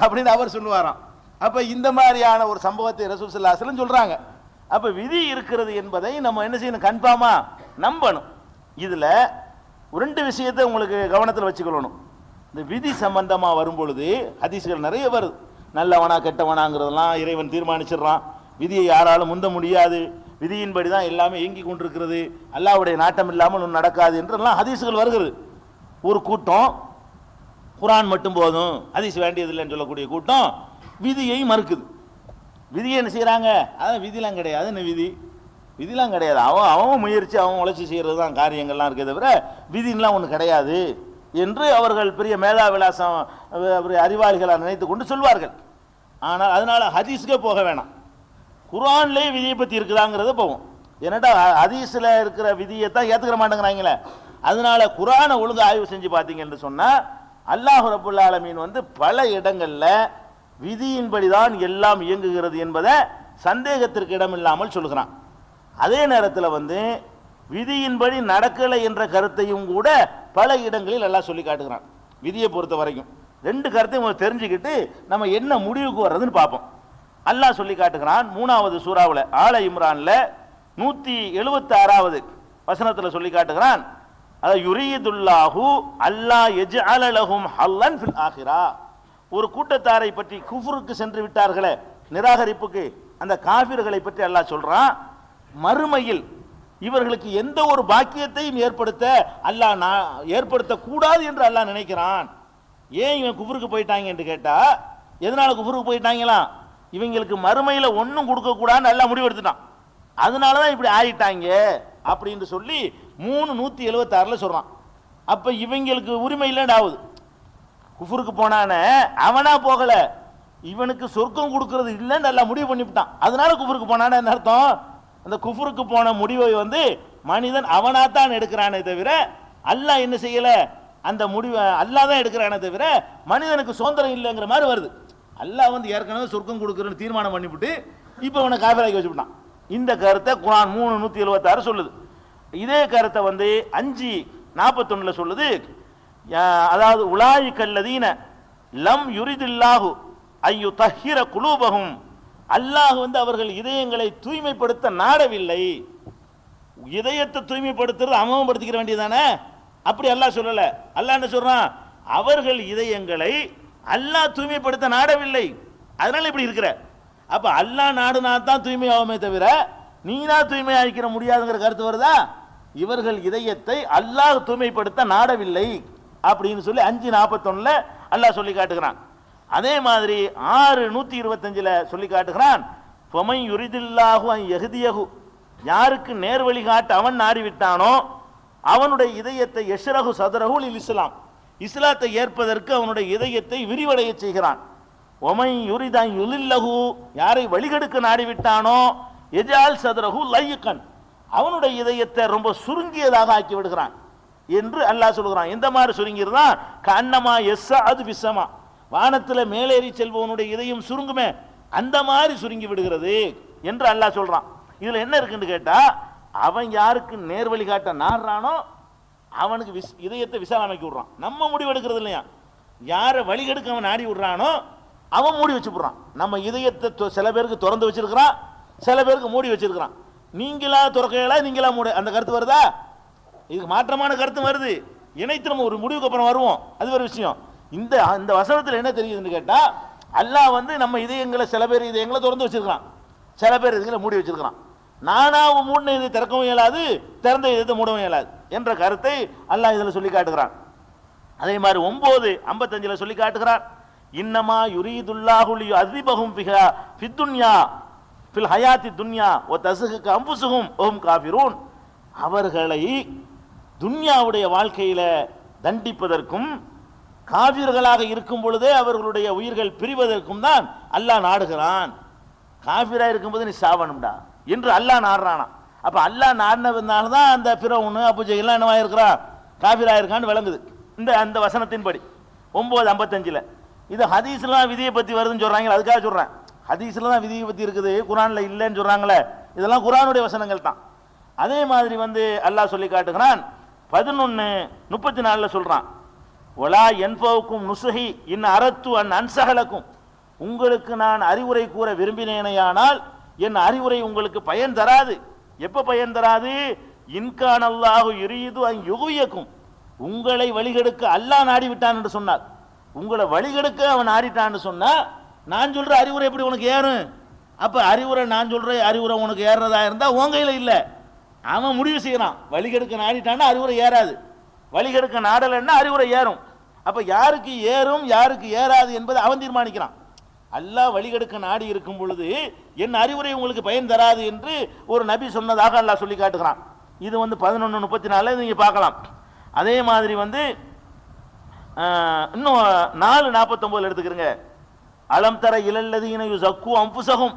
அப்படின்னு அவர் சொல்லுவாராம். அப்ப இந்த மாதிரியான ஒரு சம்பவத்தை ரசூல் ஸல்லல்லாஹு அலைஹி வஸல்லம் சொல்றாங்க. அப்ப விதி இருக்கிறது என்பதை நம்ம என்ன செய்யணும், கன்ஃபார்மா நம்பணும். இதுல ரெண்டு விஷயத்தை உங்களுக்கு கவனத்தில் வச்சுக்கொள்ளணும். இந்த விதி சம்பந்தமா வரும் பொழுது ஹதீஸ்கள் நிறைய வருது. நல்லவனா கெட்டவனாங்கிறதெல்லாம் இறைவன் தீர்மானிச்சிடறான், விதியை யாராலும் முந்த முடியாது, விதியின்படி தான் எல்லாமே இயங்கி கொண்டிருக்கிறது, அல்லாஹ்வுடைய நாட்டம் இல்லாமல் ஒன்றும் நடக்காது என்றெல்லாம் ஹதீஸ்கள் வருகிறது. ஒரு கூட்டம் குர்ஆன் மட்டும் போதும், ஹதீஸ் வேண்டியதில்லைன்னு சொல்லக்கூடிய கூட்டம் விதியை மறுக்குது. விதியை என்ன செய்யறாங்க, அதான் விதிலாம் கிடையாது, என்ன விதி, விதிலாம் கிடையாது, அவன் முயற்சி அவன் உழைச்சி செய்யறது தான் காரியங்கள்லாம் இருக்கே தவிர விதிலாம் ஒன்று கிடையாது என்று அவர்கள் பெரிய மேதா விலாசம் அறிவாளிகளாக நினைத்து கொண்டு சொல்வார்கள். ஆனால் அதனால ஹதீஸுக்கே போக வேணாம், குர்ஆன்லேயே விதியை பற்றி இருக்குதாங்கிறத போவோம். ஏன்னாட்டா ஹதீஸில் இருக்கிற விதியை தான் ஏற்றுக்கிற மாட்டேங்கிறாங்களே. அதனால குர்ஆனை ஒழுங்கு ஆய்வு செஞ்சு பார்த்தீங்கன்னு சொன்னால் அல்லாஹ் ரப்புல் ஆலமீன் பல இடங்கள்ல விதியின்படிதான் எல்லாம் இயங்குகிறது என்பதை சந்தேகத்திற்கு இடமில்லாமல் சொல்கிறான். அதே நேரத்தில் விதியின்படி நடக்கலை என்ற கருத்தையும் கூட பல இடங்களில் எல்லாம் சொல்லி காட்டுகிறான். விதியை பொறுத்த வரைக்கும் ரெண்டு கருத்தையும் தெரிஞ்சுக்கிட்டு நம்ம என்ன முடிவுக்கு வர்றதுன்னு பார்ப்போம். அல்லாஹ் சொல்லி காட்டுகிறான் 3வது சூராவில் ஆல இம்ரான்ல 176வது வசனத்தில் சொல்லி காட்டுகிறான், யுரீதுல்லாஹு அல்லா யஜ்அல லஹும் ஹல்லன் ஃபில் ஆகிரா. ஒரு கூட்டத்தாரை பற்றி, குஃப்ருக்கு சென்று விட்டார்களே, நிராகரிப்புக்கு, அந்த காஃபிர்களை பற்றி அல்லாஹ் சொல்றான், மறுமையில் இவர்களுக்கு எந்த ஒரு பாக்கியத்தையும் ஏற்படுத்த கூடாது என்று அல்லாஹ் நினைக்கிறான். ஏன் இவன் குஃப்ருக்கு போயிட்டாங்க என்று கேட்டா, எதனால குஃப்ருக்கு போயிட்டாங்களா, இவங்களுக்கு மறுமையில ஒன்னும் கொடுக்க கூடாதுன்னு அல்லாஹ் முடிவெடுத்துட்டான், அதனாலதான் இப்படி ஆயிட்டாங்க அப்படின்னு சொல்லி 176ல சொல்றான். அப்ப இவங்களுக்கு உரிமை இல்லைன்னு ஆகுது. குஃப்ருக்கு போனான அவனா போகல, இவனுக்கு சொர்க்கம் கொடுக்கிறது இல்லைன்னு எல்லாம் முடிவு பண்ணிவிட்டான், அதனால குஃப்ருக்கு போனான என்ன அர்த்தம், அந்த குஃப்ருக்கு போன முடிவை மனிதன் அவனாத்தான் எடுக்கிறானே தவிர அல்லாஹ் என்ன செய்யல, அந்த முடிவை அல்லாஹ் தான் எடுக்கிறானே தவிர மனிதனுக்கு சுதந்திரம் இல்லைங்கிற மாதிரி வருது. அல்லாஹ் வந்து ஏற்கனவே சொர்க்கம் கொடுக்குறன்னு தீர்மானம் பண்ணிவிட்டு இப்போ அவனை காஃபிராக்கி வச்சுட்டான். இந்த கருத்தை குர்ஆன் 3:176 சொல்லுது. இதே கருத்தை வந்து 5:41 சொல்லுது. அதாவது உலாயி கல்லதீன லம் யுரிதில்லாஹு ஐயு தஹிர குலூபஹும், அல்லாஹ் வந்து அவர்கள் இதயங்களை தூய்மைப்படுத்த நாடவில்லை. இதயத்தை தூய்மைப்படுத்துறது அமமப்படுத்திக்கிற வேண்டியதானே? அப்படி அல்லாஹ் சொல்லல. அல்லாஹ் என்ன சொல்றான்? அவர்கள் இதயங்களை அல்லாஹ் தூய்மைப்படுத்த நாடவில்லை, அதனால இப்படி இருக்கிற. அப்ப அல்லாஹ் நாடுனா தான் தூய்மை ஆகுமே தவிர நீனா தூய்மை ஆக்கிற முடியாதுங்கிற கருத்து வருதா? இவர்கள் இதயத்தை அல்லாஹ் தூய்மைப்படுத்த நாடவில்லை அப்படின்னு சொல்லி 5:41 அல்லாஹ் சொல்லி காட்டுகிறான். அதே மாதிரி 6:125 சொல்லி காட்டுகிறான். ஃபமை யுரிதில்லாஹு அன் யஹ்தியஹு, யாருக்கு நேர்வழி காட்ட அவன் நாடிவிட்டானோ அவனுடைய இதயத்தை யஷ்ரஹு சதரஹு லில் இஸ்லாம், இஸ்லாத்தை ஏற்பதற்கு அவனுடைய இதயத்தை விரிவடைய செய்கிறான். ஒமை யுரிதான் யுலில்லஹு, யாரை வழிகெடுக்க நாடிவிட்டானோ எஜால் சதரஹு லையக்கன், அவனுடைய இதயத்தை ரொம்ப சுருங்கியதாக ஆக்கி விடுகிறான் என்று அல்லாஹ் சொல்கிறான். எந்த மாதிரி சுருங்கிறதான்? கண்ணமா எஸ்ஸஅது பிஸ்ஸமா, வானத்தில் மேலேறி செல்பவனுடைய இதயம் சுருங்குமே அந்த மாதிரி சுருங்கி விடுகிறது என்று அல்லாஹ் சொல்றான். இதுல என்ன இருக்குன்னு கேட்டா, அவன் யாருக்கு நேர்வழி காட்ட நாடுறானோ அவனுக்கு இதயத்தை விசாலமாக்கி விடுறான். நம்ம முடிவு எடுக்கிறது இல்லையா, யாரை வழிகெடுக்க அவன் நாடி விடுறானோ அவன் மூடி வச்சு விடுறான். நம்ம இதயத்தை சில பேருக்கு திறந்து வச்சிருக்கிறான், சில பேருக்கு மூடி வச்சிருக்கிறான். நீங்களா துறக்கைகளா நீங்களா மூட, அந்த கருத்து வருதா? இதுக்கு மாற்றமான கருத்து வருது. இணைத்து நம்ம ஒரு முடிவுக்கு அப்புறம் வருவோம், அது ஒரு விஷயம். இந்த வசனத்தில் என்ன தெரியுதுன்னு கேட்டா, அல்லாஹ் வந்து நம்ம இதயங்களை சில பேர் இதயங்களை திறந்து வச்சிருக்கான், சில பேர் இதயங்களை மூடி வச்சிருக்கிறான். நானாவும் மூடின இதை திறக்கவும் இயலாது, திறந்த இதயத்தை மூடவும் இயலாது என்ற கருத்தை அல்லாஹ் இதில் சொல்லி காட்டுகிறான். அதே மாதிரி 9:55 சொல்லி காட்டுகிறான். இன்னமா யுரீதுல்லாஹு லியுஅஸிபஹும் பிஹா ஃபித்துன்யா ஃபில் ஹயாத்தி துன்யா வ தஸ்ஹக அன்ஃபுஸுஹும் வஹும் காஃபிரூன், அவர்களை துன்யாவுடைய வாழ்க்கையில தண்டிப்பதற்கும் காஃபிர்களாக இருக்கும் பொழுதே அவர்களுடைய உயிர்கள் பிரிவதற்கும் தான் அல்லாஹ் நாடுகிறான். காஃபிரா இருக்கும்போது நீ சாவணும்டா என்று அல்லாஹ் நாடுறானா. அப்ப அல்லாஹ் நாடினதுனால தான் அந்த ஃபிரௌன் அபூஜஹல் என்னவா இருக்கிறான், காஃபிரா இருக்கான்னு விளங்குது அந்த வசனத்தின்படி. 9:55 இது ஹதீஸ்லாம் விதியை பத்தி வருதுன்னு சொல்றாங்க, அதுக்காக சொல்றேன். ஹதீஸ்ல தான் விதியை பத்தி இருக்குது, குர்ஆன்ல இல்லைன்னு சொல்றாங்களே, இதெல்லாம் குர்ஆனுடைய வசனங்கள் தான். அதே மாதிரி வந்து அல்லாஹ் சொல்லி காட்டுகிறான். 11:34 சொல்றான். ஒலா என்பவுக்கும் நுசுஹி இன் அரத்து அன் அன்சகலக்கும், உங்களுக்கு நான் அறிவுரை கூற விரும்பினேனையானால் என் அறிவுரை உங்களுக்கு பயன் தராது. எப்ப பயன் தராது? இன்கான் அல்லாஹு யுரீது அன் யுகுவியக்கும், உங்களை வழிகெடுக்க அல்லாஹ் நாடி விட்டான் என்று சொன்னார். உங்களை வழிகெடுக்க அவன் நாடிட்டான்னு சொன்னா நான் சொல்ற அறிவுரை எப்படி உனக்கு ஏறும்? அப்ப அறிவுரை நான் சொல்ற அறிவுரை உனக்கு ஏறதா இருந்தா உன் கையில இல்ல, அவன் முடிவு செய்யறான். வழிகெடுக்க நாடிட்டான்னா அறிவுரை ஏறாது, வழிகெடுக்க நாடலன்னா அறிவுரை ஏறும். அப்ப யாருக்கு ஏறும் யாருக்கு ஏறாது என்பதை அவன் தீர்மானிக்கிறான். அல்லாஹ் வழிகெடுக்க நாடி இருக்கும் பொழுது என் அறிவுரை உங்களுக்கு பயன் தராது என்று ஒரு நபி சொன்னதாக அல்லாஹ் சொல்லி காட்டுகிறான். இது வந்து 11:34 நீங்க பார்க்கலாம். அதே மாதிரி வந்து இன்னும் 4:49 எடுத்துக்கிறங்க. அலம் தர இலல்லதீன யுஸக்கு அன்ஃபுஸஹும்,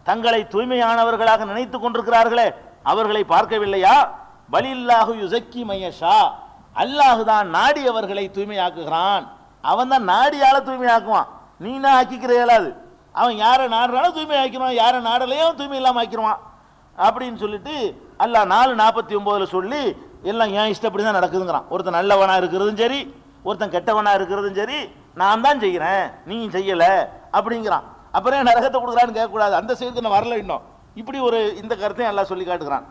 தங்களை தூய்மையானவர்களாக நினைத்துக் கொண்டிருக்கிறார்களே அவர்களை பார்க்கவில்லையா? பலில்லாஹு யுஸக்கி மய்யஷா, அல்லாஹ் தான் நாடியவர்களை தூய்மையாக்குகிறான். அவன் தான் நாடியால தூய்மையாக்குவான், நீனா ஆக்கிக்கிற இயலாது. அவன் யாரை நாடுறாலும் தூய்மை ஆக்கிடுவான், யாரை நாடலையோ தூய்மை இல்லாம ஆக்கிடுவான் அப்படின்னு சொல்லிட்டு அல்லாஹ் 4:49 சொல்லி எல்லாம் என் இஷ்டப்படி தான் நடக்குதுங்கிறான். ஒருத்தன் நல்லவனா இருக்கிறதும் சரி, ஒருத்தன் கெட்டவனா இருக்கிறதும் சரி, நான் தான் செய்கிறேன் நீ செய்யல அப்படிங்கிறான். அப்புறம் நரகத்தை கொடுக்குறான்னு கேட்கக்கூடாது, அந்த செய்திக்கு நான் வரல இன்னும். இப்படி ஒரு இந்த கருத்தையும் அல்லாஹ் சொல்லி காட்டுகிறான்.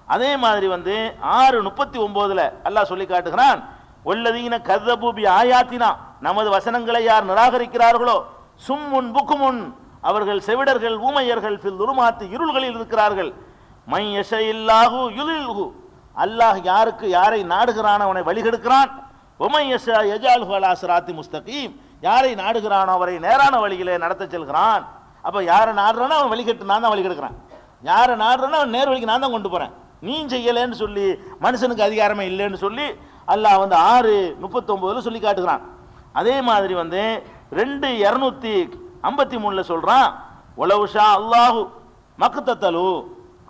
அதே மாதிரி வந்து 6:39 அல்லாஹ் சொல்லி காட்டுகிறான். வல்லதீன கذبوا بآياتنا, நமது வசனங்களை யார் நிராகரிக்கிறார்களோ, சும்முன் புக்குமுன், அவர்கள் செவிடர்கள் ஊமையர்கள், ஃபில் துருமாத்தி, இருள்களில் இருக்கிறார்கள். மை யஷஇல்லாஹு யுலில்ஹு, அல்லாஹ் யாருக்கு யாரை நாடுகிறான் அவனை வழிகெடுக்கிறான். ஒமை யஷா யஜால்ஹு அலா சிராத்தி முஸ்தகீம், யாரை நாடுகிறானோ அவரை நேரான வழியிலே நடத்த செல்கிறான். அப்ப யாரை நாடுறானோ அவன் வழிகெட்டு நான் தான் வழிகெடுக்கிறான், யாரை நாடுறானோ அவன் நேர் வழிக்கு நான் தான் கொண்டு போறேன், நீ செய்யலேன்னு சொல்லி மனுஷனுக்கு அதிகாரமே இல்லைன்னு சொல்லி அல்லாஹ் வந்து 6:39 சொல்லி காட்டுகிறான். அதே மாதிரி வந்து 2:253 சொல்றான். உலவுஷா அல்லாஹு மக்தத்தலு,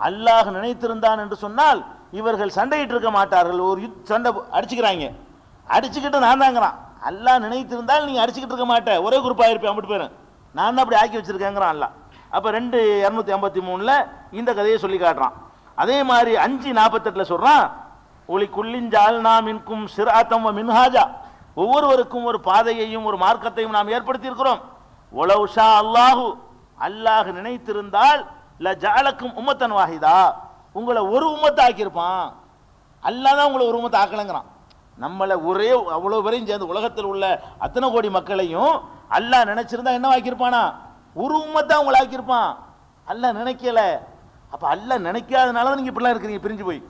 அல்லாஹ் நினைத்திருந்தான் என்று சொன்னால் இவர்கள் சண்டையிட்டு இருக்க மாட்டார்கள், ஒரு சண்டை அடிச்சுக்கிறாங்க. அடிச்சுக்கிட்டு நான் தாங்கிறான். அல்லாஹ் நினைத்திருந்தால் நீங்க அடிச்சுக்கிட்டு இருக்க மாட்டேன், ஒரே குரூப்பாக இருப்பேன், அப்படி போயிடும். நான் தான் அப்படி ஆக்கி வச்சிருக்கேங்கிறான் அல்லாஹ். அப்போ 2:253 இந்த கதையை சொல்லி காட்டுறான். அதே மாதிரி 5:48 சொல்றான், ஒளி குல்லின் ஜால்னா மின்கும் சிராத்தம் வ மின்ஹாஜா, ஒவ்வொருவருக்கும் ஒரு பாதையையும் ஒரு மார்க்கத்தையும் நாம் ஏற்படுத்தி இருக்கிறோம். ஒலவ் ஷா அல்லாஹு, அல்லாஹ் நினைத்திருந்தால் ல ஜஅலக்கும் உம்மத்தன் வாஹிதா, உங்களை ஒரு உம்மத்தை ஆக்கியிருப்பான். அல்லாஹ் தான் உங்களை ஒரு உம்மத்தை ஆக்கலங்கிறான். நம்மளை ஒரே அவ்வளவு பேரையும் சேர்ந்து உலகத்தில் உள்ள அத்தனை கோடி மக்களையும் அல்லாஹ் நினைச்சிருந்தா என்ன ஆக்கியிருப்பானா, ஒரு உம்மத்தை அவங்களை ஆக்கியிருப்பான். அல்லாஹ் நினைக்கல. அப்ப அல்லாஹ் நினைக்காதனால தான் நீங்க இப்படிலாம் இருக்கிறீங்க, பிரிஞ்சு போய்.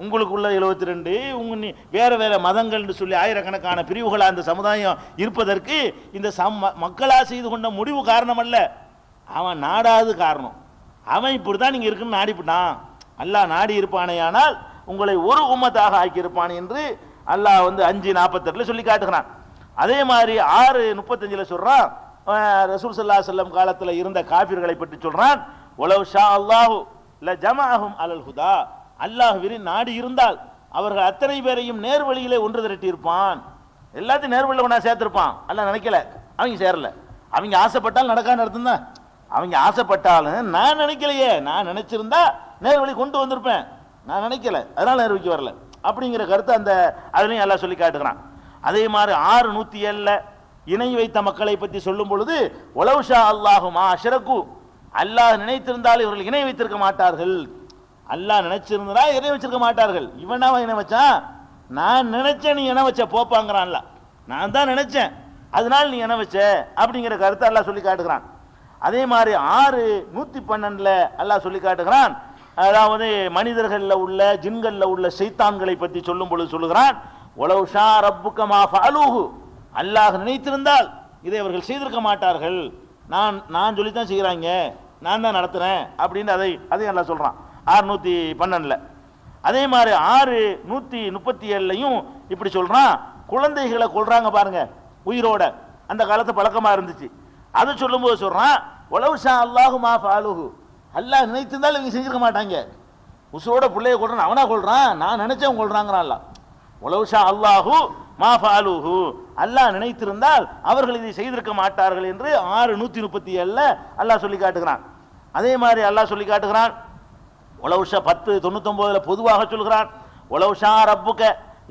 உங்களுக்குள்ள 72 உங்க வேற வேற மதங்கள்னு சொல்லி ஆயிரக்கணக்கான பிரிவுகளா அந்த சமுதாயம் இருப்பதற்கு இந்த மக்களா செய்து கொண்ட முடிவு காரணம் அல்ல, அவன் நாடாது காரணம். அவன் இப்படிதான் நீங்க இருக்குன்னு நாடிவிட்டான். அல்லாஹ் நாடி இருப்பானேயானால் உங்களை ஒரு உம்மத்தாக ஆக்கியிருப்பான் என்று அல்லாஹ் 5:48 சொல்லி காட்டுகிறான். அதே மாதிரி 6:35 சொல்றான், ரசூல் ஸல்லல்லாஹு அலைஹி வஸல்லம் காலத்தில் இருந்த காஃபிர்களை பற்றி சொல்றான். வலவ் ஷா அல்லாஹு ல ஜமஅஹும் அலல் ஹுதா, அல்லாஹ் நாடி இருந்தால் அவர்கள் அத்தனை பேரையும் நேர்வழியிலே ஒன்று திரட்டி இருப்பான். எல்லாத்தையும் நேர்வழியில் ஒன்றா சேர்த்திருப்பான். அல்லாஹ் நினைக்கல, அவங்க சேரல. அவங்க ஆசைப்பட்டால் நடக்காத அர்த்தம் தான். அவங்க ஆசைப்பட்டாலும் நான் நினைக்கலையே, நான் நினைச்சிருந்தா நேர்வழி கொண்டு வந்திருப்பேன், நான் நினைக்கல, அதனால நேர்வழிக்கு வரல அப்படிங்கிற கருத்தை அந்த அதுலையும் எல்லாம் சொல்லி காட்டுகிறான். அதே மாதிரி 6:107 இணை வைத்த மக்களை பற்றி சொல்லும் பொழுது, ஒலவுஷா அல்லாஹுமா அஷ்ரகு, அல்லாஹ் நினைத்திருந்தால் இவர்கள் இணை வைத்திருக்க மாட்டார்கள். அல்லாஹ் நினைச்சிருந்தா இணை வச்சிருக்க மாட்டார்கள். இவனாவ இணை வச்சான், நான் நினைச்சேன் நீ இணை வச்ச போப்பாங்கிறான்ல, நான் தான் நினைச்சேன் அதனால நீ இணை வச்ச அப்படிங்கிற கருத்தை அல்லாஹ் சொல்லி காட்டுகிறான். அதே மாதிரி 6:112 அல்லாஹ் சொல்லி காட்டுகிறான். அதாவது மனிதர்களில் உள்ள ஜின்களில் உள்ள ஷைத்தான்களை பற்றி சொல்லும் பொழுது சொல்லுகிறான், ஒலவ் ஷா ரப்புக மா ஃபஅலூஹு, அல்லாஹ் நினைத்திருந்தால் இதை அவர்கள் செய்திருக்க மாட்டார்கள். நான் சொல்லித்தான் செய்கிறாங்க, நான் தான் நடத்துறேன் அப்படின்னு அதை அல்லாஹ் சொல்றான் 6:112. அதே மாதிரி 6:137 இப்படி சொல்றான், குழந்தைகளை கொல்றாங்க பாருங்க உயிரோட, அந்த காலத்து பழக்கமா இருந்துச்சு. அதை சொல்லும் போது சொல்றான், ஒலவ் ஷா அல்லாஹு மா ஃபஅலூஹு, அல்லாஹ் நினைத்திருந்தால் இவங்க செஞ்சிருக்க மாட்டாங்க. உசுரோட பிள்ளைய கொள்றான், அவனா கொள்றான், நான் நினைச்சவன் கொள்றாங்கிறான் அல்லாஹ். ஒலவ் ஷா அல்லாஹு மா ஃபஅலூஹு, அல்லாஹ் நினைத்திருந்தால் அவர்கள் இதை செய்திருக்க மாட்டார்கள் என்று 6:137 அல்லாஹ் சொல்லி காட்டுகிறான். அதே மாதிரி அல்லாஹ் சொல்லி காட்டுகிறான், ஒலவ் ஷா 10:99 பொதுவாக சொல்கிறான், ஒலவ் ஷா ரப்புக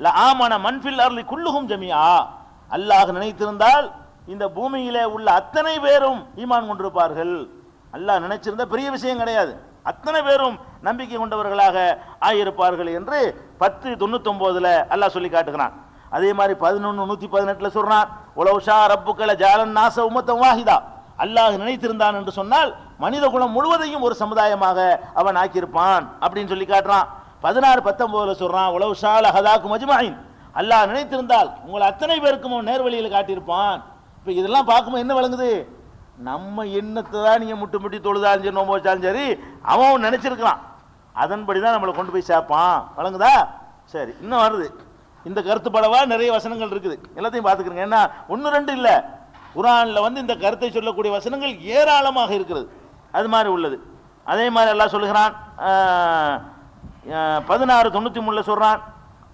ல ஆமன மன் ஃபில் அர்லி குல்லுஹும் ஜமீஆ, அல்லாஹ் நினைத்திருந்தால் இந்த பூமியிலே உள்ள அத்தனை பேரும் ஈமான் கொண்டிருப்பார்கள். அல்லாஹ் நினைச்சிருந்த பெரிய விஷயம் கிடையாது, அத்தனை பேரும் நம்பிக்கை கொண்டவர்களாக ஆயிருப்பார்கள் என்று 10:99 அல்லாஹ் சொல்லி காட்டுகிறான். அதே மாதிரி 11:118 சொல்றான், உலவ் ஷா ரப்புக ல ஜஅலன் நாஸ உம்மத்தன் வாஹிதா, அல்லாஹ் நினைத்திருந்தான் என்று சொன்னால் மனித குலம் முழுவதையும் ஒரு சமுதாயமாக அவன் ஆக்கியிருப்பான் அப்படின்னு சொல்லி காட்டுறான். 16:19 சொல்றான், உலவ் ஷா லஹதாக்கும் அஜ்மஈன், அல்லாஹ் நினைத்திருந்தால் உங்களை அத்தனை பேருக்கும் நேர்வழியில் காட்டியிருப்பான். இப்போ இதெல்லாம் பார்க்கும்போது என்ன விளங்குது, நம்ம எண்ணத்தை தான் நீங்கள் முட்டி தொழுதாலும் சரி நோம்பு வச்சாலும் சரி அவன் நினைச்சிருக்கலாம், அதன்படி தான் நம்மளை கொண்டு போய் சேர்ப்பான். வழங்குதா? சரி, இன்னும் வருது இந்த கருத்து படவா நிறைய வசனங்கள் இருக்குது, எல்லாத்தையும் பார்த்துக்கிறேங்க. ஏன்னா 1-2 இல்லை, குர்ஆன்ல இந்த கருத்தை சொல்லக்கூடிய வசனங்கள் ஏராளமாக இருக்கிறது, அது மாதிரி உள்ளது. அதே மாதிரி அல்லாஹ் சொல்லுகிறான் 16:93 சொல்றான்,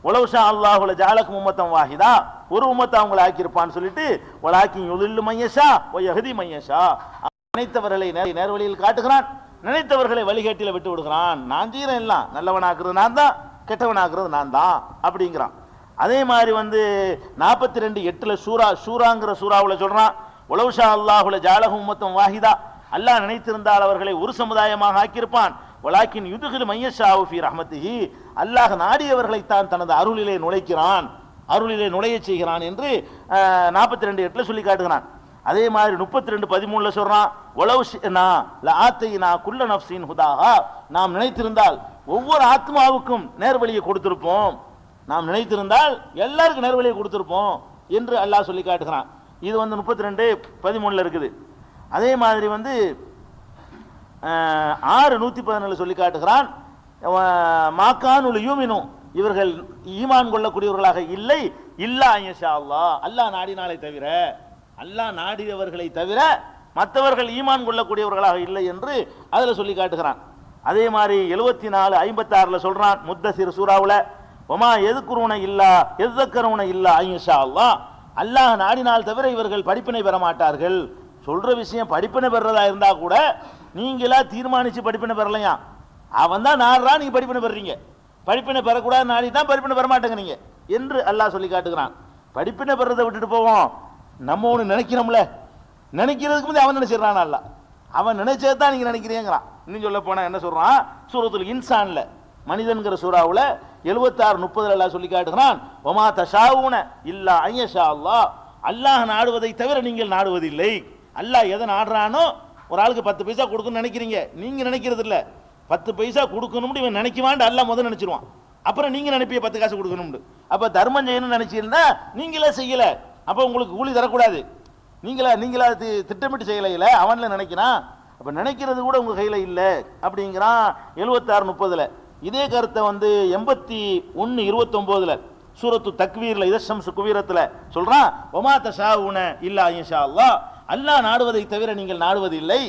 உலவ் ஷா அல்லாஹு ல ஜஅலக்கும் உம்மத்தன் வாஹிதா, ஒரு உம்மத்தை அவங்களை ஆக்கியிருப்பான்னு சொல்லிட்டு வலாக்கின் யுதில்லு மய்யஷா வ யஹ்தி மய்யஷா, நினைத்தவர்களை நேர்வழியில் காட்டுகிறான், நினைத்தவர்களை வழிகேட்டில விட்டு விடுகிறான். நான் செய்கிறேன், எல்லாம் நல்லவனாக்குறது நான் தான், கெட்டவனாக்குறது நான் தான் அப்படிங்கிறான். அதே மாதிரி 42:8 சூராங்கிற சூராவில் சொல்றான், உலவ் ஷா அல்லாஹு ல ஜஅலஹும் உம்மத்தன் வாஹிதா, அல்லாஹ் நினைத்திருந்தால் அவர்களை ஒரு சமுதாயமாக ஆக்கியிருப்பான். வலாக்கின் யுதுகில் மையஷாவு ஃபீ ரஹ்மத்திஹி, அல்லாஹ் நாடியவர்களைத்தான் தனது அருளிலே நுழைக்கிறான், அருளிலே நுழைய செய்கிறான் என்று 42:8 சொல்லி காட்டுகிறான். அதே மாதிரி 32:13 சொல்றான், உலவ் ஷினா லஆத்தைனா குல்ல நஃப்ஸின் ஹுதாஹா, நாம் நினைத்திருந்தால் ஒவ்வொரு ஆத்மாவுக்கும் நேர்வழியை கொடுத்திருப்போம், நாம் நினைத்திருந்தால் எல்லாருக்கும் நேர்வழியை கொடுத்திருப்போம் என்று அல்லாஹ் சொல்லி காட்டுகிறான். இது 32:13 இருக்குது. அதே மாதிரி 6:117 சொல்லி காட்டுகிறான், மாக்கானுல் யூமினும், இவர்கள் ஈமான் கொள்ளக்கூடியவர்களாக இல்லை, இல்லா இன்ஷா அல்லாஹ், அல்லாஹ் நாடினாலே தவிர, அல்லாஹ் நாடியவர்களை தவிர மற்றவர்கள் ஈமான் கொள்ளக்கூடியவர்களாக இல்லை என்று அதில் சொல்லி காட்டுகிறான். அதே மாதிரி 74:56 சொல்றான் முத்தசிர் சூராவில், ஒமா எதுக்குருவன இல்லா எதுக்கருவன இல்லா ஐயஷா அல்லாஹ், அல்லாஹ் நாடினால் தவிர இவர்கள் படிப்பினை பெற மாட்டார்கள். சொல்ற விஷயம் படிப்பினை பெறதா இருந்தா கூட நீங்களா தீர்மானிச்சு படிப்பினை பெறலையா, அவன் தான் நாடுறா, நீங்க படிப்பினை பெறீங்க. படிப்பினை பெறக்கூடாது நாடி தான் படிப்பினை பெற மாட்டேங்கிறீங்க என்று அல்லாஹ் சொல்லி காட்டுகிறான். படிப்பினை பெறதை விட்டுட்டு போவோம், நம்ம ஒன்று நினைக்கிறோம்ல, நினைக்கிறதுக்கு முந்தைய அவன் நினைச்சிடறான். அல்ல அவன் நினைச்சது தான் நீங்க நினைக்கிறீங்கிறான். இன்னும் சொல்ல போனா என்ன சொல்றான், சூரத்துல் இன்சான்ல மனிதன்கிற சூறாவுல 76-30 அல்லாஹ் சொல்லி காட்டுகிறான், ஒமா தஷாவுன இல்லா ஐயஷா அல்லாஹ், அல்லாஹ் நாடுவதை தவிர நீங்கள் நாடுவதில்லை. அல்லாஹ் எதை நாடுறானோ, ஒரு ஆளுக்கு 10 பைசா கொடுக்கணும்னு நினைக்கிறீங்க, நீங்க நினைக்கிறது இல்ல. 10 பைசா கொடுக்கணும்னு இவன் நினைக்குவான், அல்லாஹ் முதல் நினைச்சிருவான். அப்புறம் நீங்க நினைப்பிய 10 காசு கொடுக்கணும். அப்ப தர்மம் செய்யணும்னு நினைச்சீங்கன்னா நீங்களே செய்யல, அப்ப உங்களுக்கு கூலி தரக்கூடாது. நீங்களா திட்டமிட்டு செய்யல, அவன்ல நினைக்கிறான். அப்ப நினைக்கிறது கூட உங்க கையில இல்ல அப்படிங்கிறான் 76-30. இதே கருத்தை 81-29 சூரத்து தக்வீர்ல இதஷம்சு குவீரத்துல சொல்றான், ஒமா தஷாவுன இல்லா இன்ஷா அல்லாஹ், அல்லாஹ் நாடுவதை தவிர நீங்கள் நாடுவதில்லை.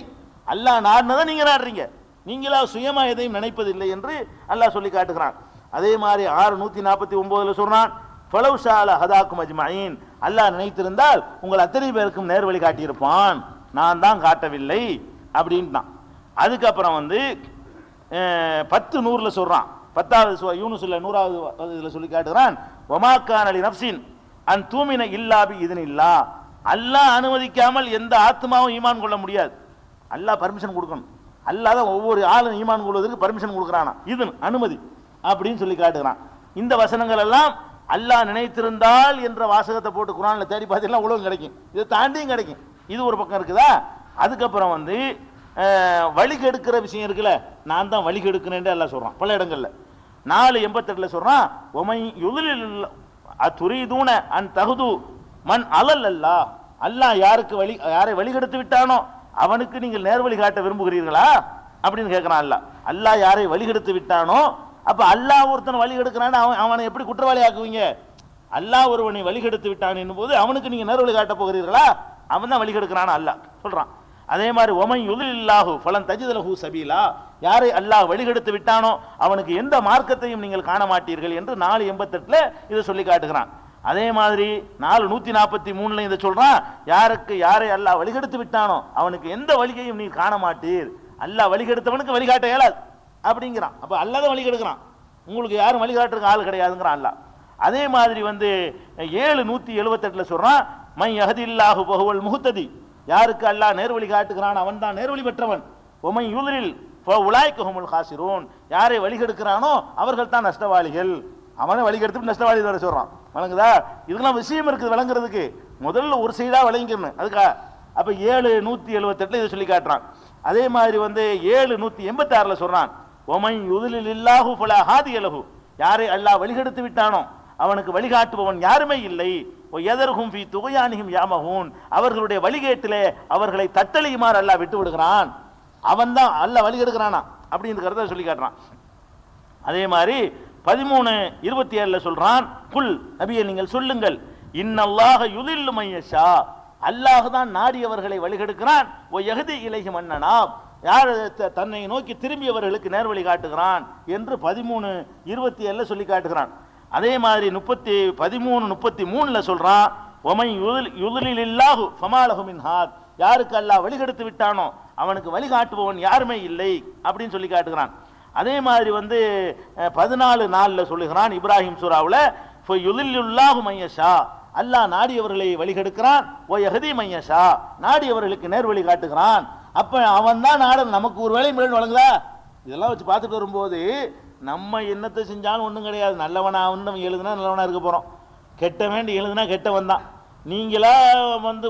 அல்லாஹ் நாடுனதை நீங்க நாடுறீங்க, நீங்களா சுயமா எதையும் நினைப்பதில்லை என்று அல்லாஹ் சொல்லி காட்டுகிறான். அதே மாதிரி 6-149 சொல்றான், ஃபலவ் ஷால ஹதாக்கும் அஜ்மஈன், அல்லாஹ் நினைத்திருந்தால் உங்கள் அத்தனை பேருக்கும் நேர்வழி காட்டியிருப்பான், நான் தான் காட்டவில்லை அப்படின்ட்டான். அதுக்கப்புறம் 10-100 சொல்றான், 10வது யூனுஸ்ல 100வது சொல்லி காட்டுகிறான், வமாக்கான லி நஃப்ஸின் அன் தூமின இல்லா பி இத்னில்லா, அல்லாஹ் அனுமதிக்காமல் எந்த ஆத்மாவும் ஈமான் கொள்ள முடியாது. அல்லாஹ் பர்மிஷன் கொடுக்கணும், அல்லாஹ் தான் ஒவ்வொரு ஆளும் ஈமான் கொள்வதற்கு பர்மிஷன் கொடுக்குறானா, இது அனுமதி அப்படின்னு சொல்லி காட்டுகிறான். இந்த வசனங்கள் எல்லாம் அல்லாஹ் நினைத்திருந்தால் என்ற வாசகத்தை போட்டு குர்ஆன்ல தேடி பார்த்தீங்கன்னா உலகம் கிடைக்கும், இதை தாண்டியும் கிடைக்கும். இது ஒரு பக்கம் இருக்குதா. அதுக்கப்புறம் வழி கெடுக்கிற விஷயம் இருக்குல்ல, நான் தான் வழி கெடுக்கிறேன் எல்லாம் சொல்றான் பல இடங்கள்ல. 4:88 சொல்றான், ஒமை யுலில் துரீதூன அன் தகுது மன் அலல் அல்லாஹ், அல்லாஹ் யாரை வழி கெடுத்து விட்டானோ அவனுக்கு நீங்கள் நேர்வழி காட்ட விரும்புகிறீர்களா அப்படின்னு கேட்கிறான். அல்லாஹ் யாரை வழி கெடுத்து விட்டானோ, அப்ப அல்லாஹ் ஒருத்தன் வழி கெடுக்கிறான்னு அவனை எப்படி குற்றவாளி ஆக்குவீங்க? அல்லாஹ் ஒருவனை வழி கெடுத்து விட்டான் என்னும் போது அவனுக்கு நீங்க நேர்வழி காட்ட போகிறீர்களா? அவன் தான் வழி கெடுக்கிறான் அல்லாஹ் சொல்றான். அதே மாதிரி ஒமை யுலில்லாஹு ஃபலன் தஜித லஹு சபீலா, யாரை அல்லாஹ் வழி கெடுத்து விட்டானோ அவனுக்கு எந்த மார்க்கத்தையும் நீங்கள் காண மாட்டீர்கள் என்று 4:88 இதை சொல்லி காட்டுகிறான். அதே மாதிரி 4:143 இதை சொல்றான், யாரை அல்லாஹ் வழிகெடுத்து விட்டானோ அவனுக்கு எந்த வழியையும் நீ காண மாட்டீர், அல்லாஹ் வழிகெடுத்தவனுக்கு வழிகாட்ட இயலாது அப்படிங்கிறான். அப்ப அல்லாஹ் தான் வழிகெடுக்கிறான், உங்களுக்கு யாரும் வழிகாட்டுறதுக்கு ஆள் கிடையாதுங்கிறான் அல்லாஹ். அதே மாதிரி 7:178 சொல்றான், மை யஹ்தில்லாஹு ஃபஹுவல் முஹ்ததி, யாருக்கு அல்லாஹ் நேர்வழி காட்டுகிறான் அவன் தான் நேர்வழி பெற்றவன். ஒமை யுலில் ஃபஉலாயிக ஹுமுல் காசிரூன், யாரை வழிகெடுக்கிறானோ அவர்கள் தான் நஷ்டவாளிகள். அவனை வழிகெடுத்து நஷ்டவாளி வர சொல்றான். வழங்குதா? இதுக்கெல்லாம் விஷயம் இருக்குது விளங்குறதுக்கு, முதல்ல ஒரு செய்தா விளங்கிக்கணும் அதுக்கா. அப்ப 7:178 இதை சொல்லி காட்டுறான். அதே மாதிரி 7:186 சொல்றான், ஒமை யுலில்லாஹு ஃபலா ஹாதிய லஹு, யாரை அல்லாஹ் வழிகெடுத்து விட்டானோ அவனுக்கு வழிகாட்டுபவன் யாருமே இல்லை. எதர்ஹும் ஃபீ துக்யானிஹிம் யாமஹூன், அவர்களுடைய வழிகேட்டிலே அவர்களை தட்டலியுமாறு அல்லாஹ் விட்டு விடுகிறான். அவன் தான் அல்லாஹ் வழிகெடுக்கிறானா அப்படிங்கிறத சொல்லி காட்டுறான். அதே மாதிரி 13:27 சொல்றான், குல் நபியே நீங்கள் சொல்லுங்கள், இன்னல்லாஹ யுலில்லு மையஷா, அல்லாஹ் தான் நாடியவர்களை வழிகெடுக்கிறான். ஓ யஹ்தி இலைஹி மன்னனாப், யார் தன்னை நோக்கி திரும்பியவர்களுக்கு நேர்வழி காட்டுகிறான் என்று 13:27 சொல்லி காட்டுகிறான். அதே மாதிரி 13:33 சொல்றான், ஒமை யுலிலில்லாஹு ஃபமாலஹு மின் ஹாத், யாருக்கு அல்லாஹ் வழிகெடுத்து விட்டானோ அவனுக்கு வழிகாட்டுபவன் யாருமே இல்லை அப்படின்னு சொல்லி காட்டுகிறான். அதே மாதிரி 14:4 சொல்லுகிறான் இப்ராஹிம் சூராவுல, ஃபயுலில்லுல்லாஹு மையஷா, அல்லாஹ் நாடியவர்களை வழிகெடுக்கிறான். ஓ யஹ்தி மையஷா, நாடியவர்களுக்கு நேர்வழி காட்டுகிறான். அப்ப அவன் தான் நாடன், நமக்கு ஒரு வேலை மேல் வழங்குதா? இதெல்லாம் வச்சு பார்த்துட்டு வரும்போது நம்ம என்னத்தை செஞ்சாலும் ஒன்றும் கிடையாது. நல்லவனா எழுதுனா நல்லவனா இருக்க போறோம், கெட்ட வேண்டி எழுதுனா கெட்டவன் தான். நீங்களா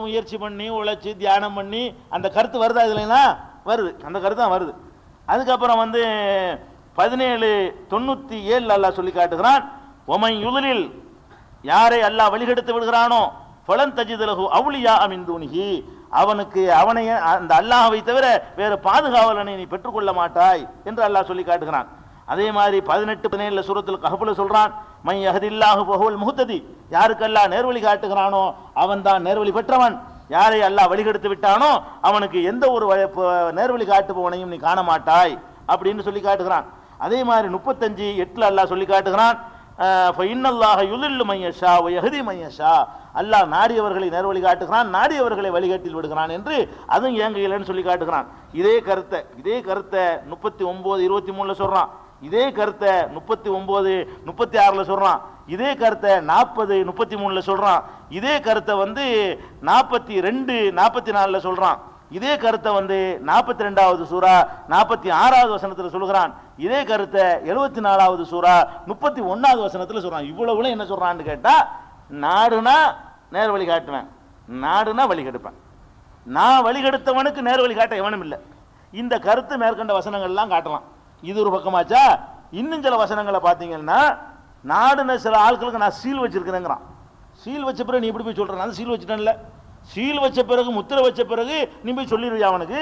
முயற்சி பண்ணி உழைச்சி தியானம் பண்ணி அந்த கருத்து வருதா? இதுலனா வருது, அந்த கருத்து தான் வருது. அதுக்கப்புறம் 17:97 அல்லாஹ் சொல்லி காட்டுகிறான், ஒமை யுலில், யாரை அல்லாஹ் வழிகெடுத்து விடுகிறானோ ஃபலன் தஜித லஹு அவுலியா மின் தூனிஹி, அவனை அந்த அல்லாஹ்வை தவிர வேறு பாதுகாவலனை நீ பெற்றுக்கொள்ள மாட்டாய் என்று அல்லாஹ் சொல்லி காட்டுகிறான். அதே மாதிரி 18-17 சூரத்துல் கஹ்ஃப்ல சொல்றான், மை யஹ்தில்லாஹு ஃபஹுவல் முஹ்ததி, யாருக்கு அல்லாஹ் நேர்வழி காட்டுகிறானோ அவன் தான் நேர்வழி பெற்றவன். யாரை அல்லாஹ் வழிகெடுத்து விட்டானோ அவனுக்கு எந்த ஒரு நேர்வழி காட்டுபவனையும் நீ காண மாட்டாய் அப்படின்னு சொல்லி காட்டுகிறான். அதே மாதிரி 35:8 அல்லாஹ் சொல்லி காட்டுகிறான், இன்னல்லாஹ யுலில்லு மய்யஷா வ யஹ்தி மய்யஷா, அல்லாஹ் நாடியவர்களை நேர்வழி காட்டுகிறான், நாடியவர்களை வழிகாட்டில் விடுகிறான் என்று அதுவும் ஏங்கையிலன்னு சொல்லி காட்டுகிறான். இதே கருத்தை 39 23 சொல்றான். இதே கருத்தை 39 36 சொல்றான். இதே கருத்தை 40 33 சொல்றான். இதே கருத்தை 42 44 சொல்றான். இதே கருத்தை 42வது சூரா 46வது வசனத்தில் சொல்கிறான். இதே கருத்தை 74வது சூரா 31வது வசனத்தில் சொல்றான். இவ்வளவு என்ன சொல்றான்னு கேட்டா, நாடுனா நேர் வழி காட்டுவேன், நாடுனா வழி கெடுப்பேன், நான் வழிகெடுத்தவனுக்கு நேர் வழி காட்ட எவனும் இல்லை. இந்த கருத்து மேற்கண்ட வசனங்கள்லாம் காட்டலாம். இது ஒரு பக்கமாச்சா. இன்னும் சில வசனங்களை பார்த்தீங்கன்னா, நாடுன சில ஆட்களுக்கு நான் சீல் வச்சிருக்கிறேங்கிறான். சீல் வச்ச பிறகு நீ இப்படி போய் சொல்ற, நான் சீல் வச்சுட்டேன்ல, சீல் வச்ச பிறகு முத்திரை வச்ச பிறகு நீ போய் சொல்லிடுவியா அவனுக்கு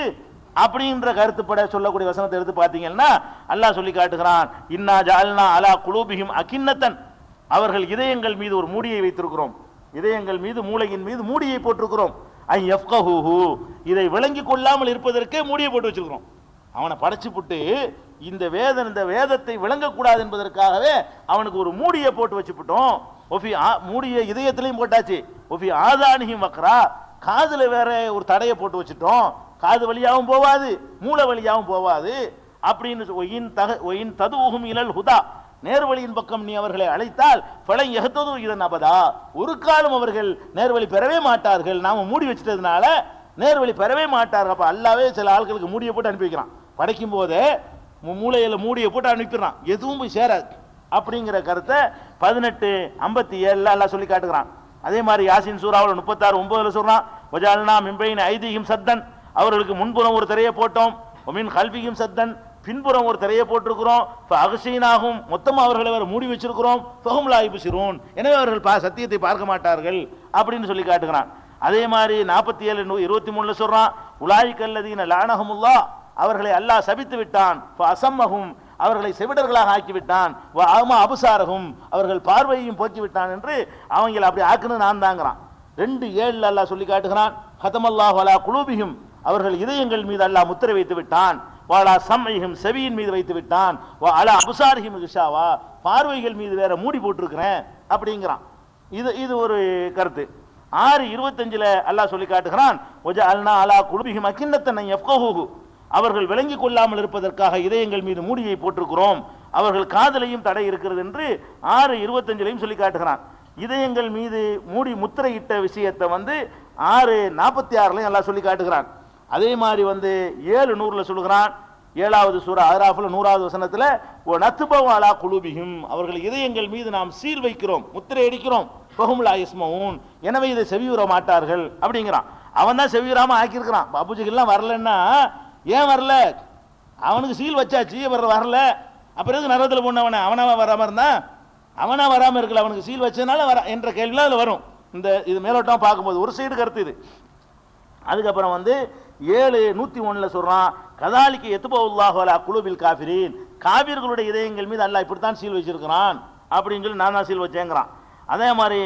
அப்படின்ற கருத்துப்பட சொல்லக்கூடிய வசனத்தை எடுத்து பார்த்தீங்கன்னா, அல்லாஹ் சொல்லி காட்டுகிறான், இன்னா ஜஅல்னா அலா குலூபிஹிம் அகின்னத்தன், அவர்கள் இதயங்கள் மீது ஒரு மூடியை வைத்திருக்கிறோம், இதயங்கள் மீது மூளையின் மீது மூடியை போட்டிருக்கிறோம். ஐ யஃப்கஹூஹு, இதை விளங்கி கொள்ளாமல் இருப்பதற்கே மூடியை போட்டு வச்சிருக்கிறோம். அவனை படைச்சு புட்டு இந்த வேதத்தை விளங்கக்கூடாது என்பதற்காகவே அவனுக்கு ஒரு மூடியை போட்டு வச்சுட்டோம். மூடிய இதயத்திலையும் போட்டாச்சு. ஒஃபி ஆதானியும் வக்ரா, காதுல வேற ஒரு தடையை போட்டு வச்சுட்டோம். காது வழியாகவும் போவாது, மூளை வழியாகவும் போவாது அப்படின்னு. ஒயின் ததுவும் இலல் ஹுதா, நேர்வழியின் பக்கம் நீ அவர்களை அழைத்தால் பலை எகத்தது இதன் அபதா, ஒரு காலம் அவர்கள் நேர்வழி பெறவே மாட்டார்கள். நாம மூடி வச்சிட்டதுனால நேர்வழி பெறவே மாட்டார்கள். அப்ப அல்லாவே சில ஆட்களுக்கு மூடியை போட்டு அனுப்பி வைக்கிறான். படைக்கும் போதே மூளையில மூடியை போட்டு அனுப்பிடுறான், எதுவும் போய் சேராது அப்படிங்கிற கருத்தை 18:57 அல்லாஹ் சொல்லி காட்டுகிறான். அதே மாதிரி யாசின் சூராவில் 36:9 சொல்றான், வஜால்னா மிம்பைன் ஐதீஹிம் சத்தன், அவர்களுக்கு முன்புறம் ஒரு திரையை போட்டோம், ஒமின் கல்வியும் சத்தன், பின்புறம் ஒரு திரையை போட்டிருக்கிறோம், அகசீனாகும் மொத்தமாக அவர்களை வேற மூடி வச்சிருக்கிறோம், ஃபஹும் லா யுப்சிரூன், எனவே அவர்கள் சத்தியத்தை பார்க்க மாட்டார்கள் அப்படின்னு சொல்லி காட்டுகிறான். அதே மாதிரி 47:23 சொல்றான், உலாயிக்கல்லதீன லானஹுமுல்லாஹ், அவர்களை அல்லாஹ் சபித்து விட்டான், அசம்மஹும், அவர்களை செவிடர்களாக ஆக்கிவிட்டான், அபுசாரகும், அவர்கள் பார்வையையும் போக்கி விட்டான் என்று அவங்களை அப்படி ஆக்குன்னு நான் தாங்கிறான். 2:7 அல்லாஹ் சொல்லி காட்டுகிறான், ஹதமல்லாஹு அலா குலூபிஹிம், அவர்கள் இதயங்கள் மீது அல்லாஹ் முத்திரை வைத்து விட்டான், வாலா சம்ஐஹிம், செவியின் மீது வைத்து விட்டான், வா அலா அபுசாரிஹிம் கிஷாவா, பார்வைகள் மீது வேற மூடி போட்டிருக்கிறேன் அப்படிங்கிறான். இது ஒரு கருத்து. 6:25 அல்லாஹ் சொல்லி காட்டுகிறான், வஜஅல்னா அலா குலூபிஹிம் அகின்னத்தன் யஃப்கஹூஹு, அவர்கள் விளங்கிக் கொள்ளாமல் இருப்பதற்காக இதயங்கள் மீது மூடியை போட்டிருக்கிறோம், அவர்கள் காதலையும் தடை இருக்கிறது என்று 6:25 சொல்லி காட்டுகிறான். இதயங்கள் மீது மூடி முத்திரையிட்ட விஷயத்தை 6:46 எல்லாம் சொல்லி காட்டுகிறான். அதே மாதிரி 7:100 சொல்கிறான், 7வது சூரா அஹ்ராஃப்ல 100வது வசனத்துல, நத்பவ அலா குலூபிஹிம், அவர்கள் இதயங்கள் மீது நாம் சீல் வைக்கிறோம், முத்திரை அடிக்கிறோம், ஃபஹும் லா யஸ்மஊன், எனவே இதை செவியுற மாட்டார்கள் அப்படிங்கிறான். அவன் தான் செவியுறாம ஆக்கியிருக்கிறான். அபூஜஹல்லாம் வரலன்னா ஏன் வரல, அவனுக்கு சீல் வச்சாச்சு, வரல, அப்புறம் நரகத்தில் போனவன அவனாவா வராம இருந்தான், அவனா வராம இருக்கல, அவனுக்கு சீல் வச்சதுனால வர என்ற கேள்விலாம் அதுல வரும். இது மேலோட்டம் பார்க்கும்போது ஒரு சைடு கருத்து இது. அதுக்கப்புறம் 7:101 சொல்றான், கதாலிக்கு எத்துபவுல்லாஹு அலா குலூபில் காஃபிரீன், காபிர்களுடைய இதயங்கள் மீது அல்லாஹ் இப்படித்தான் சீல் வச்சிருக்கிறான் அப்படின்னு சொல்லி நான் தான் சீல் வச்சேங்கிறான். அதே மாதிரி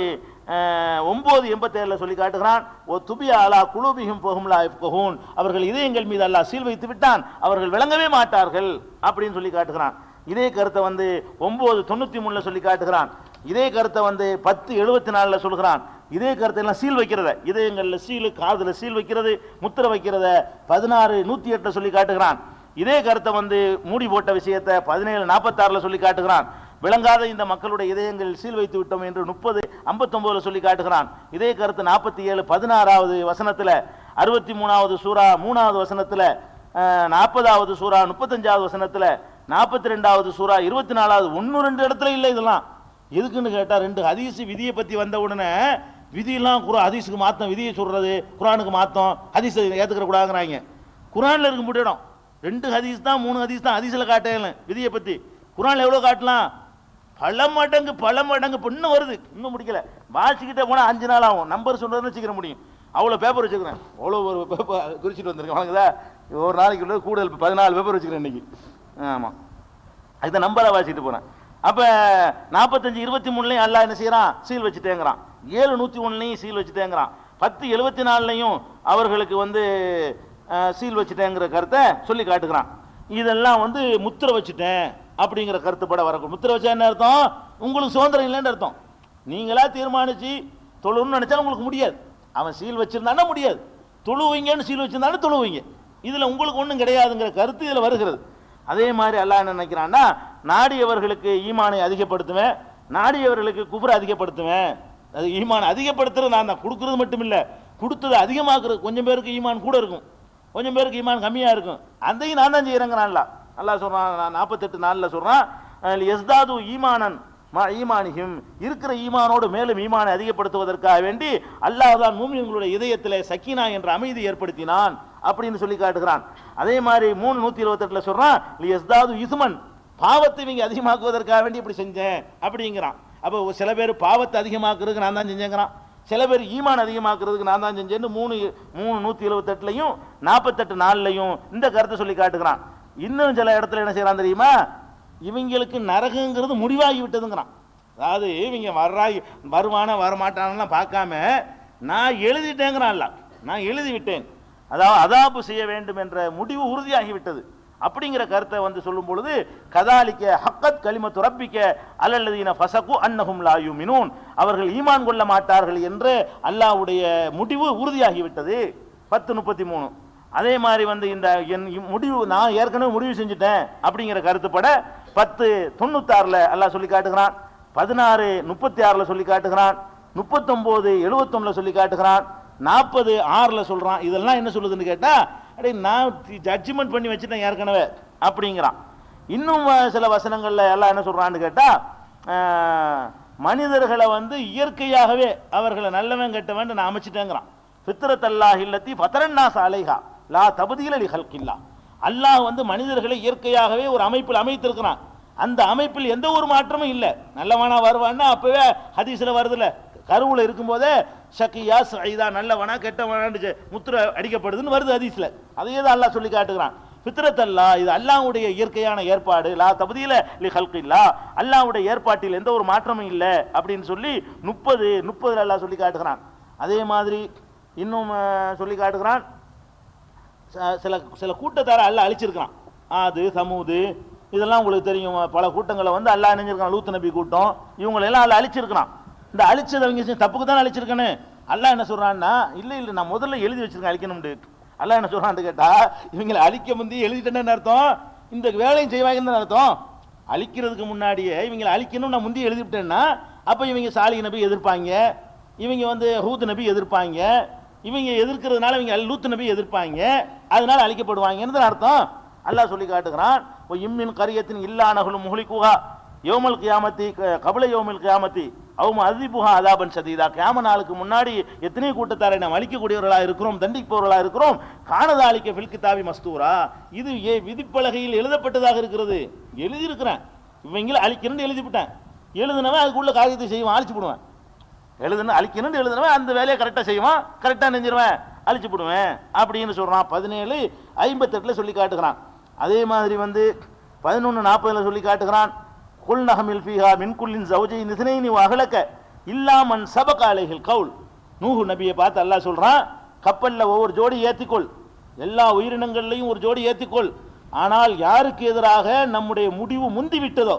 9:87 சொல்லி காட்டுகிறான், ஓ துபியா அலா குலூபிஹிம் ஃபஹும் லா யஃப்கஹூன், அவர்கள் இதயங்கள் மீது அல்லாஹ் சீல் வைத்து விட்டான், அவர்கள் விளங்கவே மாட்டார்கள் அப்படின்னு சொல்லி காட்டுகிறான். இதே கருத்தை 9:93 சொல்லி காட்டுகிறான். இதே கருத்தை 10:74 சொல்கிறான். இதே கருத்தை எல்லாம் சீல் வைக்கிறத, இதயங்கள்ல சீல், காதுல சீல் வைக்கிறது, முத்திரை வைக்கிறத 16:108 சொல்லி காட்டுகிறான். இதே கருத்தை மூடி போட்ட விஷயத்தை 17:46 சொல்லி காட்டுகிறான். விளங்காத இந்த மக்களுடைய இதயங்களில் சீல் வைத்து விட்டோம் என்று 30:59 சொல்லி காட்டுகிறான். இதே கருத்து 47:16 வசனத்துல, 63வது சூரா 3வது வசனத்துல, 40வது சூரா 35வது வசனத்துல, 42வது சூரா 24வது, 1-2 இடத்துல இல்லை. இதெல்லாம் எதுக்குன்னு கேட்டா, 2 ஹதீஸ் விதியை பத்தி வந்த உடனே விதியெல்லாம் ஹதீஸுக்கு மாத்தம், விதியை சொல்றது குரானுக்கு மாத்தம், ஹதீஸ் ஏத்துக்கிற கூடாதுங்கிறாங்க. குரான்ல இருக்க முடியும் 2 ஹதீஸ் தான் 3 ஹதீஸ் தான் ஹதீஸ்ல காட்டல விதியை பத்தி. குரான்ல எவ்வளவு காட்டலாம், பல மடங்கு இன்னும் வருது, இன்னும் முடிக்கல. வாசிக்கிட்டே போனா 5 நாள் ஆகும். நம்பர் சொல்றதுன்னு சீக்கிரம் முடியும். அவ்வளோ பேப்பர் வச்சுக்கிறேன், அவ்வளோ ஒரு பேப்பர் குறிச்சிட்டு வந்திருக்கேன். வணங்குதா, ஒரு நாளைக்கு உள்ள கூடுதல் 14 பேப்பர் வச்சுக்கிறேன் இன்னைக்கு. ஆமாம், அதுதான் நம்பரை வாசிட்டு போறேன். அப்ப 45:23 அல்லாஹ் என்ன செய்யறான், சீல் வச்சுட்டேங்கிறான். 7:101 சீல் வச்சுட்டேங்கிறான். 10:74 அவர்களுக்கு சீல் வச்சுட்டேங்கிற கருத்தை சொல்லி காட்டுகிறான். இதெல்லாம் முத்திரை வச்சுட்டேன் அப்படிங்கிற கருத்துப்பட வரக்கூடும். முத்திரை வச்சா என்ன அர்த்தம், உங்களுக்கு சுதந்திரம் இல்லைன்னு அர்த்தம். நீங்களா தீர்மானிச்சு தொழுன்னு நினைச்சா உங்களுக்கு முடியாது. அவன் சீல் வச்சிருந்தானா முடியாது, தொழுவீங்கன்னு சீல் வச்சிருந்தானே தொழுவீங்க. இதுல உங்களுக்கு ஒன்றும் கிடையாதுங்கிற கருத்து இதுல வருகிறது. அதே மாதிரி அல்லாஹ் என்ன நினைக்கிறான்னா, நாடியவர்களுக்கு ஈமானை அதிகப்படுத்துவேன், நாடியவர்களுக்கு குஃப்ரை அதிகப்படுத்துவேன். அது ஈமான் அதிகப்படுத்துறது நான் தான், கொடுக்கறது மட்டும் இல்லை, கொடுத்தது அதிகமாக்குறது. கொஞ்சம் பேருக்கு ஈமான் கூட இருக்கும், கொஞ்சம் பேருக்கு ஈமான் கம்மியா இருக்கும், அதையும் நான் தான் செய்யறேங்கிறான். அல்லாஹ் சொல்றான் 48 நாளில் சொல்றான், எஸ்தாது ஈமானன் ஈமானியும், இருக்கிற ஈமானோடு மேலும் ஈமானை அதிகப்படுத்துவதற்காக வேண்டி அல்லாஹ் தான் மூமின்களுடைய இதயத்திலே சக்கீனா என்ற அமைதி ஏற்படுத்தினான் அப்படின்னு சொல்லி காட்டுகிறான். அதே மாதிரி 3:128 சொல்றான், எஸ்தாது இஸ்மன், பாவத்தை இவங்க அதிகமாக்குவதற்காக வேண்டி இப்படி செஞ்சேன் அப்படிங்கிறான். அப்போ சில பேர் பாவத்தை அதிகமாக்குறதுக்கு நான் தான் செஞ்சேங்கிறான், சில பேர் ஈமான் அதிகமாக்குறதுக்கு நான் தான் செஞ்சேன்னு 3:178 48 நாள்லையும் இந்த கருத்தை சொல்லி காட்டுகிறான். இன்னும் சில இடத்துல என்ன செய்யறான் தெரியுமா, இவங்களுக்கு நரகங்கிறது முடிவாகி விட்டதுங்கிறான். அதாவது இவங்க வருவான வரமாட்டானெல்லாம் பார்க்காம நான் எழுதிட்டேங்கிறான்ல, நான் எழுதி விட்டேன், அதாவது அதாபு செய்ய வேண்டும் என்ற முடிவு உறுதியாகிவிட்டது அப்படிங்கிற கருத்தை வந்து சொல்லும் பொழுது, கதாலிக்க ஹக்கத் கலிமத்து ரப்பிக்க அல்லல்லதீன ஃபஸகு அன்னஹும் லா யுமினூன், அவர்கள் ஈமான் கொள்ள மாட்டார்கள் என்று அல்லாஹ்வுடைய முடிவு உறுதியாகிவிட்டது. 10:33. அதே மாதிரி வந்து இந்த முடிவு நான் ஏற்கனவே முடிவு செஞ்சுட்டேன் அப்படிங்கிற கருத்துப்பட 10:96 அல்லாஹ் சொல்லி காட்டுகிறான், 16:36 சொல்லி காட்டுகிறான், 39:71 சொல்லி காட்டுகிறான், 40:6 சொல்றான். இதெல்லாம் என்ன சொல்லுதுன்னு கேட்டா, அடே நான் ஜட்ஜ்மெண்ட் பண்ணி வச்சுட்டேன் ஏற்கனவே அப்படிங்கிறான். இன்னும் சில வசனங்கள்ல எல்லாம் என்ன சொல்றான்னு கேட்டா, மனிதர்களை வந்து இயற்கையாகவே அவர்களை நல்லவன் கெட்டவன் நான் அமைச்சிட்டேங்கிறான். ஃபித்ரத்தல்லாஹி அல்லதி ஃபதரன்னாஸ் அலைஹா லா தப்தீல லிஹல்கில்லா, அல்லாஹ் வந்து மனிதர்களை இயற்கையாகவே ஒரு அமைப்பில் அமைத்திருக்கிறான். அந்த அமைப்பில் எந்த ஒரு மாற்றமும் இல்லை. நல்லவனா வருவான்னா அப்பவே ஹதீஸ்ல வருதுல, கருவுல இருக்கும் போதே ஷக்கியா சைதா, நல்லவனா கெட்டவனான்னு முத்திரை அடிக்கப்படுதுன்னு வருது ஹதீஸ்ல. அதையே தான் அல்லாஹ் சொல்லி காட்டுகிறான். ஃபித்ரத்தல்லா, இது அல்லாஹ்வுடைய இயற்கையான ஏற்பாடு, லா தப்தீல லிஹல்கில்லா, அல்லாஹ்வுடைய ஏற்பாட்டில் எந்த ஒரு மாற்றமும் இல்லை அப்படின்னு சொல்லி 30 அல்லாஹ் சொல்லி காட்டுகிறான். அதே மாதிரி இன்னும் சொல்லி காட்டுகிறான், சில கூட்டத்தார அல்லாஹ் அழிச்சிருக்கிறான். ஆது சமூது இதெல்லாம் உங்களுக்கு தெரியும். பல கூட்டங்களை வந்து அல்லாஹ் நினைஞ்சிருக்கான், லூத் நபி கூட்டம், இவங்களெல்லாம் அல்லாஹ் அழிச்சிருக்கிறான். இந்த அழிச்சதவங்க தப்புக்கு தான் அழிச்சிருக்கேன்னு அல்லாஹ் என்ன சொல்றான்னா, இல்லை நான் முதல்ல எழுதி வச்சிருக்கேன் அழிக்கணும்னு. அல்லாஹ் என்ன சொல்றான்னு கேட்டா, இவங்களை அழிக்க முந்தி எழுதிட்டேன்னு அர்த்தம், இந்த வேலையும் செய்வாங்கன்னு அர்த்தம். அழிக்கிறதுக்கு முன்னாடியே இவங்களை அழிக்கணும் நான் முந்தி எழுதிவிட்டேன்னா, அப்ப இவங்க சாலிஹ் நபி எதிர்ப்பாங்க, இவங்க வந்து ஹூத் நபி எதிர்ப்பாங்க, இவங்க எதிர்க்கிறதுனால இவங்க லூத் நபி எதிர்ப்பாங்க, அதனால அழிக்கப்படுவாங்கன்னு அர்த்தம். அல்லாஹ் சொல்லி காட்டுகிறான், இம்மின் கரியத்தின் இல்லானகுலும் முஹ்லிகுஹா யௌமல் கியாமத்தி கபல யௌமில் கியாமத்தி அவங்க அதிபுகா அதாபன் சதீதா, கியாம நாளுக்கு முன்னாடி எத்தனை கூட்டத்தாரை நாம் அழிக்கக்கூடியவர்களா இருக்கிறோம், தண்டிப்பவர்களா இருக்கிறோம். காணதாலிக்க ஃபில் கிதாபி மஸ்தூரா, இது விதிப்பலகையில் எழுதப்பட்டதாக இருக்கிறது, எழுதியிருக்கிறேன். இவங்களை அழிக்கணும்னு எழுதிவிட்டேன், எழுதுனவன் அதுக்குள்ள காரியத்தை செய்வான், அழிச்சு விடுவேன். அழிக்கணும்னு எழுதுனவன் அந்த வேலையை கரெக்டாக செய்வான், கரெக்டாக நெஞ்சிருவேன், அழிச்சு விடுவேன் அப்படின்னு சொல்றான். 17:58 சொல்லி காட்டுகிறான். அதே மாதிரி வந்து 11:40 சொல்லி காட்டுகிறான், குல் நஹமில் ஃபீஹா மின் குல்லின் ஜௌஜைன் இஸ்னைனி வ அஹ்லக இல்லா மன் சபக அலைஹில் கவுல். நூஹ் நபியை பார்த்து அல்லாஹ் சொல்றான், கப்பல்ல ஒவ்வொரு ஜோடி ஏத்திக்கொள், எல்லா உயிரினங்கள்லையும் ஒரு ஜோடி ஏத்திக்கொள், ஆனால் யாருக்கு எதிராக நம்முடைய முடிவு முந்தி விட்டதோ,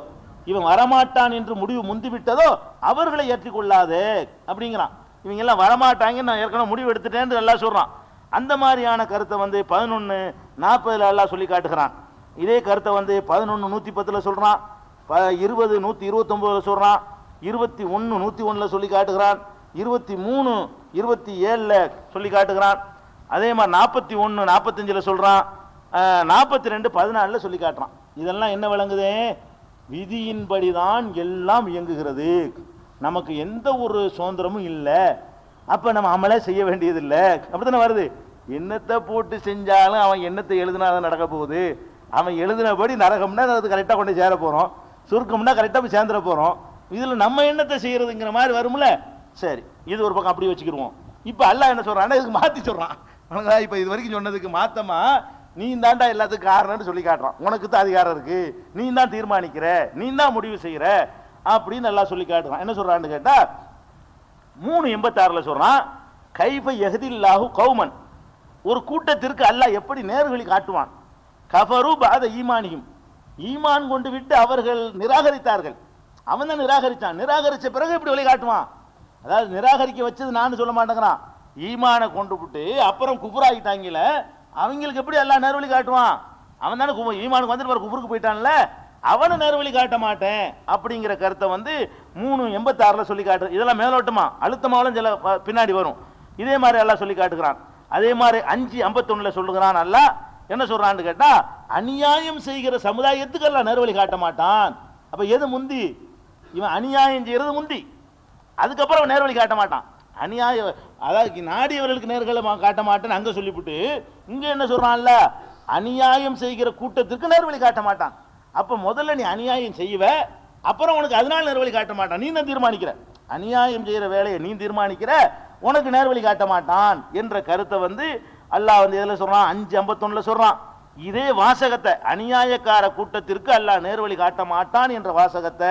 இவன் வரமாட்டான் என்று முடிவு முந்தி விட்டதோ அவர்களை ஏற்றிக்கொள்ளாதே அப்படிங்கிறான். இவங்க எல்லாம் வரமாட்டாங்கன்னு நான் ஏற்கனவே முடிவு எடுத்துட்டேன்னு எல்லாம் சொல்றான். அந்த மாதிரியான கருத்தை வந்து 11:40 எல்லாம் சொல்லி காட்டுகிறான். இதே கருத்தை வந்து 11:110 சொல்றான், 20:129 சொல்றான், 21:101 சொல்லி காட்டுகிறான், 23:27 சொல்லி காட்டுகிறான். அதே மாதிரி 41:45 சொல்றான், 42:14 சொல்லி காட்டுறான். இதெல்லாம் என்ன விளங்குது, விதியின்படிதான் எல்லாம் இயங்குகிறது, நமக்கு எந்த ஒரு சுதந்திரமும் இல்லை, அப்ப நம்ம அமலே செய்ய வேண்டியது இல்லை, அப்படித்தானே வருது. என்னத்தை போட்டு செஞ்சாலும் அவன் என்னத்தை எழுதினா அதை நடக்க போகுது, அவன் எழுதினபடி நரகம்னா அது கரெக்டாக கொண்டு சேர போறோம், சுருக்கம்னா கரெக்டாக போய் சேர்ந்துட போறோம், இதுல நம்ம என்னத்தை செய்யறதுங்கிற மாதிரி வரும்ல. சரி, இது ஒரு பக்கம் அப்படி வச்சுக்கிடுவோம். இப்ப அல்லாஹ் என்ன சொல்றான், இதுக்கு மாத்தி சொல்றான். இப்ப இது வரைக்கும் சொன்னதுக்கு மாத்தமா நீ தாண்டா எல்லாத்துக்கும் காரணம்னு சொல்லி காட்டுறான், உனக்கு தான் அதிகாரம் இருக்கு, நீ தான் தீர்மானிக்கிற, நீ தான் முடிவு செய்யற அப்படின்னு எல்லாம் சொல்லி காட்டுறான். என்ன சொல்றான்னு கேட்டா 3:86 சொல்றான், கைஃப யஹ்தில்லாஹு கௌமன், ஒரு கூட்டத்திற்கு அல்லாஹ் எப்படி நேர்வழி காட்டுவான், கஃபரு பஅத ஈமானிஹிம், ஈமான் கொண்டு விட்டு அவர்கள் நிராகரித்தார்கள், அவன் தான் நிராகரிச்சான். நிராகரிச்ச பிறகு இப்படி வழி காட்டுவான். அதாவது நிராகரிக்க வச்சது நான் சொல்ல மாட்டேங்கிறான். ஈமானை கொண்டு விட்டு அப்புறம் குஃபுராகிட்டாங்கல, அவங்களுக்கு எப்படி எல்லாம் நேர்வழி காட்டுவான்? அவன் தானே ஈமானுக்கு வந்துட்டு குஃபுருக்கு போயிட்டான்ல, அவனை நேர்வழி காட்ட மாட்டேன் அப்படிங்கிற கருத்தை வந்து 3:86 சொல்லி காட்டு. இதெல்லாம் மேலோட்டமா அழுத்தமாவும் சில பின்னாடி வரும். இதே மாதிரி எல்லாம் சொல்லி காட்டுகிறான். அதே மாதிரி 5:51 சொல்லுகிறான். அல்லாஹ் என்ன சொல்றான்னு கேட்டா, அநியாயம் செய்கிற சமுதாயத்துக்கு எல்லாம் நேர்வழி காட்ட மாட்டான். அப்ப எது முந்தி? இவன் அநியாயம் செய்யறது முந்தி, அதுக்கப்புறம் நேர்வழி காட்ட மாட்டான். அநியாயம் அதாவது நாடியவர்களுக்கு நேர்களை காட்ட மாட்டேன்னு அங்க சொல்லிவிட்டு இங்க என்ன சொல்றான்ல, அநியாயம் செய்கிற கூட்டத்திற்கு நேர்வழி காட்ட மாட்டான். அப்ப முதல்ல நீ அநியாயம் செய்வ, அப்புறம் உனக்கு அதனால நேர்வழி காட்ட மாட்டான். நீ தான் தீர்மானிக்கிற, அநியாயம் செய்யற வேலையை நீ தீர்மானிக்கிற, உனக்கு நேர்வழி காட்ட மாட்டான் என்ற கருத்தை வந்து அல்லாஹ் வந்து எதுல சொல்றான்? 5:51 சொல்றான். இதே வாசகத்தை அநியாயக்கார கூட்டத்திற்கு அல்லாஹ் நேர்வழி காட்ட மாட்டான் என்ற வாசகத்தை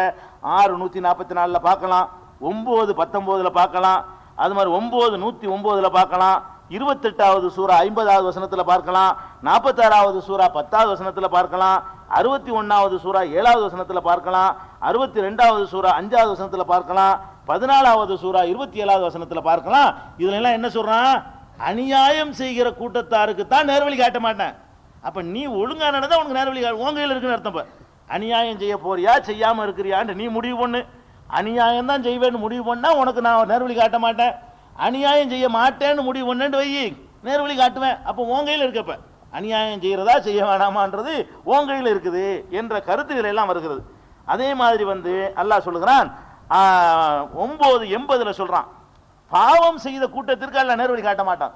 6:144 பார்க்கலாம், 9:19 பார்க்கலாம், அது மாதிரி 9:109 பார்க்கலாம், 28வது சூரா 50வது வசனத்தில் பார்க்கலாம், 46வது சூரா 10வது வசனத்தில் பார்க்கலாம், 61வது சூரா 7வது வசனத்தில் பார்க்கலாம், 62வது சூரா 5வது வசனத்தில் பார்க்கலாம், 14வது சூரா 27வது வசனத்தில் பார்க்கலாம். இதுல எல்லாம் என்ன சொல்றான்? அநியாயம் செய்கிற கூட்டத்தாருக்கு தான் நேர்வழி காட்ட மாட்டேன். அப்ப நீ ஒழுங்கா நடந்தா உனக்கு நேர்வழி உங்க கையில் இருக்குன்னு அர்த்தம். அநியாயம் செய்ய போறியா செய்யாம இருக்கிறியான்னு நீ முடிவு பண்ணு. அநியாயம் தான் செய்வேன்னு முடிவு பண்ணா உனக்கு நான் நேர்வழி காட்ட மாட்டேன். அநியாயம் செய்ய மாட்டேன்னு முடிவு பண்ணேன்னு வை, நேர்வழி காட்டுவேன். அப்போ உன் கையில் இருக்கப்ப அநியாயம் செய்யறதா செய்ய வேணாமான்றது உன் கையில் இருக்குது என்ற கருத்துக்கள் எல்லாம் வருகிறது. அதே மாதிரி வந்து அல்லாஹ் சொல்லுகிறான் 9:80 சொல்றான், பாவம் செய்த கூட்டத்திற்கு அல்லாஹ் நேர்வழி காட்ட மாட்டான்.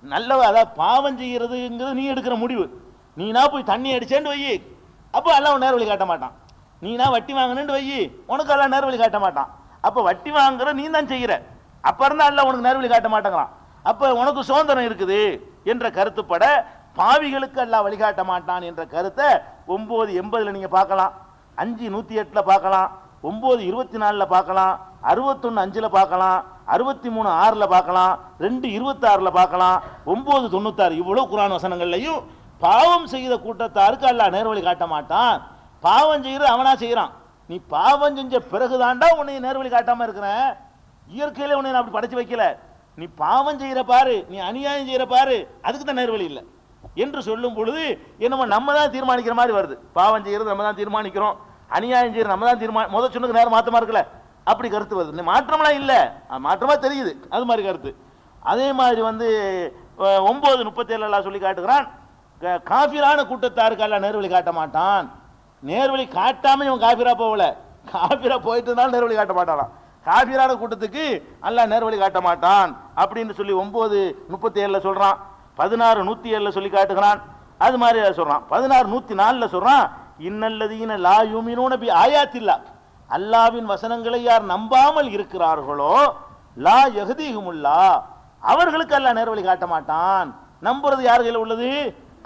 நல்லவ அதாவது பாவம் செய்யறதுங்கிறது நீ எடுக்கிற முடிவு. நீனா போய் தண்ணி அடிச்சேன்னு வை, அப்போ அல்லாஹ் நேர்வழி காட்ட மாட்டான். நீனா வட்டி வாங்கினு வை, உனக்கு எல்லாம் நேர்வழி காட்ட மாட்டான். அப்ப வட்டி வாங்குற நீ தான் செய்யற, அப்ப இருந்தா அல்லாஹ் உனக்கு நேர்வழி காட்ட மாட்டேங்கிறான். அப்ப உனக்கு சுதந்திரம் இருக்குது என்ற கருத்துப்பட பாவிகளுக்கு அல்லாஹ் வழிகாட்ட மாட்டான் என்ற கருத்தை 9:80 நீங்க பார்க்கலாம், 5:108 பார்க்கலாம், 9:24 பார்க்கலாம், 61:5 பார்க்கலாம், 63:6 பார்க்கலாம், 2:26 பார்க்கலாம், 9:96 இவ்வளவு குர்ஆன் வசனங்கள்லையும் பாவம் செய்த கூட்டத்தாருக்கு அல்லாஹ் நேர்வழி காட்ட மாட்டான். பாவம் செய்யறது அவனா செய்யறான். நீ பாவம் செஞ்ச பிறகுதான்டா உன்னை நேர்வழி காட்டாம இருக்கிற. இயற்கையில உன்னை அப்படி படைச்சு வைக்கல. நீ பாவம் செய்யற பாரு, நீ அநியாயம் செய்யற பாரு, அதுக்கு தான் நேர்வழி இல்லை என்று சொல்லும் பொழுது என்னமோ நம்ம தான் தீர்மானிக்கிற மாதிரி வருது. பாவம் செய்யறது நம்ம தான் தீர்மானிக்கிறோம், அநியாயம் செய்யறது நம்ம தான் முதல் சொன்னதுக்கு நேரம் மாற்றமா இருக்கல, அப்படி கருத்து வருது. மாற்றம்லாம் இல்லை, மாற்றமா தெரியுது, அது மாதிரி கருத்து. அதே மாதிரி வந்து 9:37 சொல்லி காட்டுகிறான், காபிரான கூட்டத்தாருக்கு அல்லாஹ் நேர்வழி காட்ட மாட்டான். நேர்வழி காட்டாம இவன் காபிரா போகல, காபிரா போயிட்டு இருந்தாலும் நேர்வழி காட்ட மாட்டான். காபிரான கூட்டத்துக்கு அல்லாஹ் நேர்வழி காட்ட மாட்டான் அப்படின்னு சொல்லி 9:37 சொல்றான். 16:107 சொல்லி காட்டுகிறான். அது மாதிரி சொல்றான். 16:104 சொல்றான், இன்னல்லதீன லா யுமினூன பி ஆயாத்தில்லா, அல்லாஹ்வின் வசனங்களை யார் நம்பாமல் இருக்கிறார்களோ லா யஹ்தீஹுமுல்லா, அவர்களுக்கு அல்லாஹ் நேர்வழி காட்ட மாட்டான். நம்புறது யார் கையில் உள்ளது?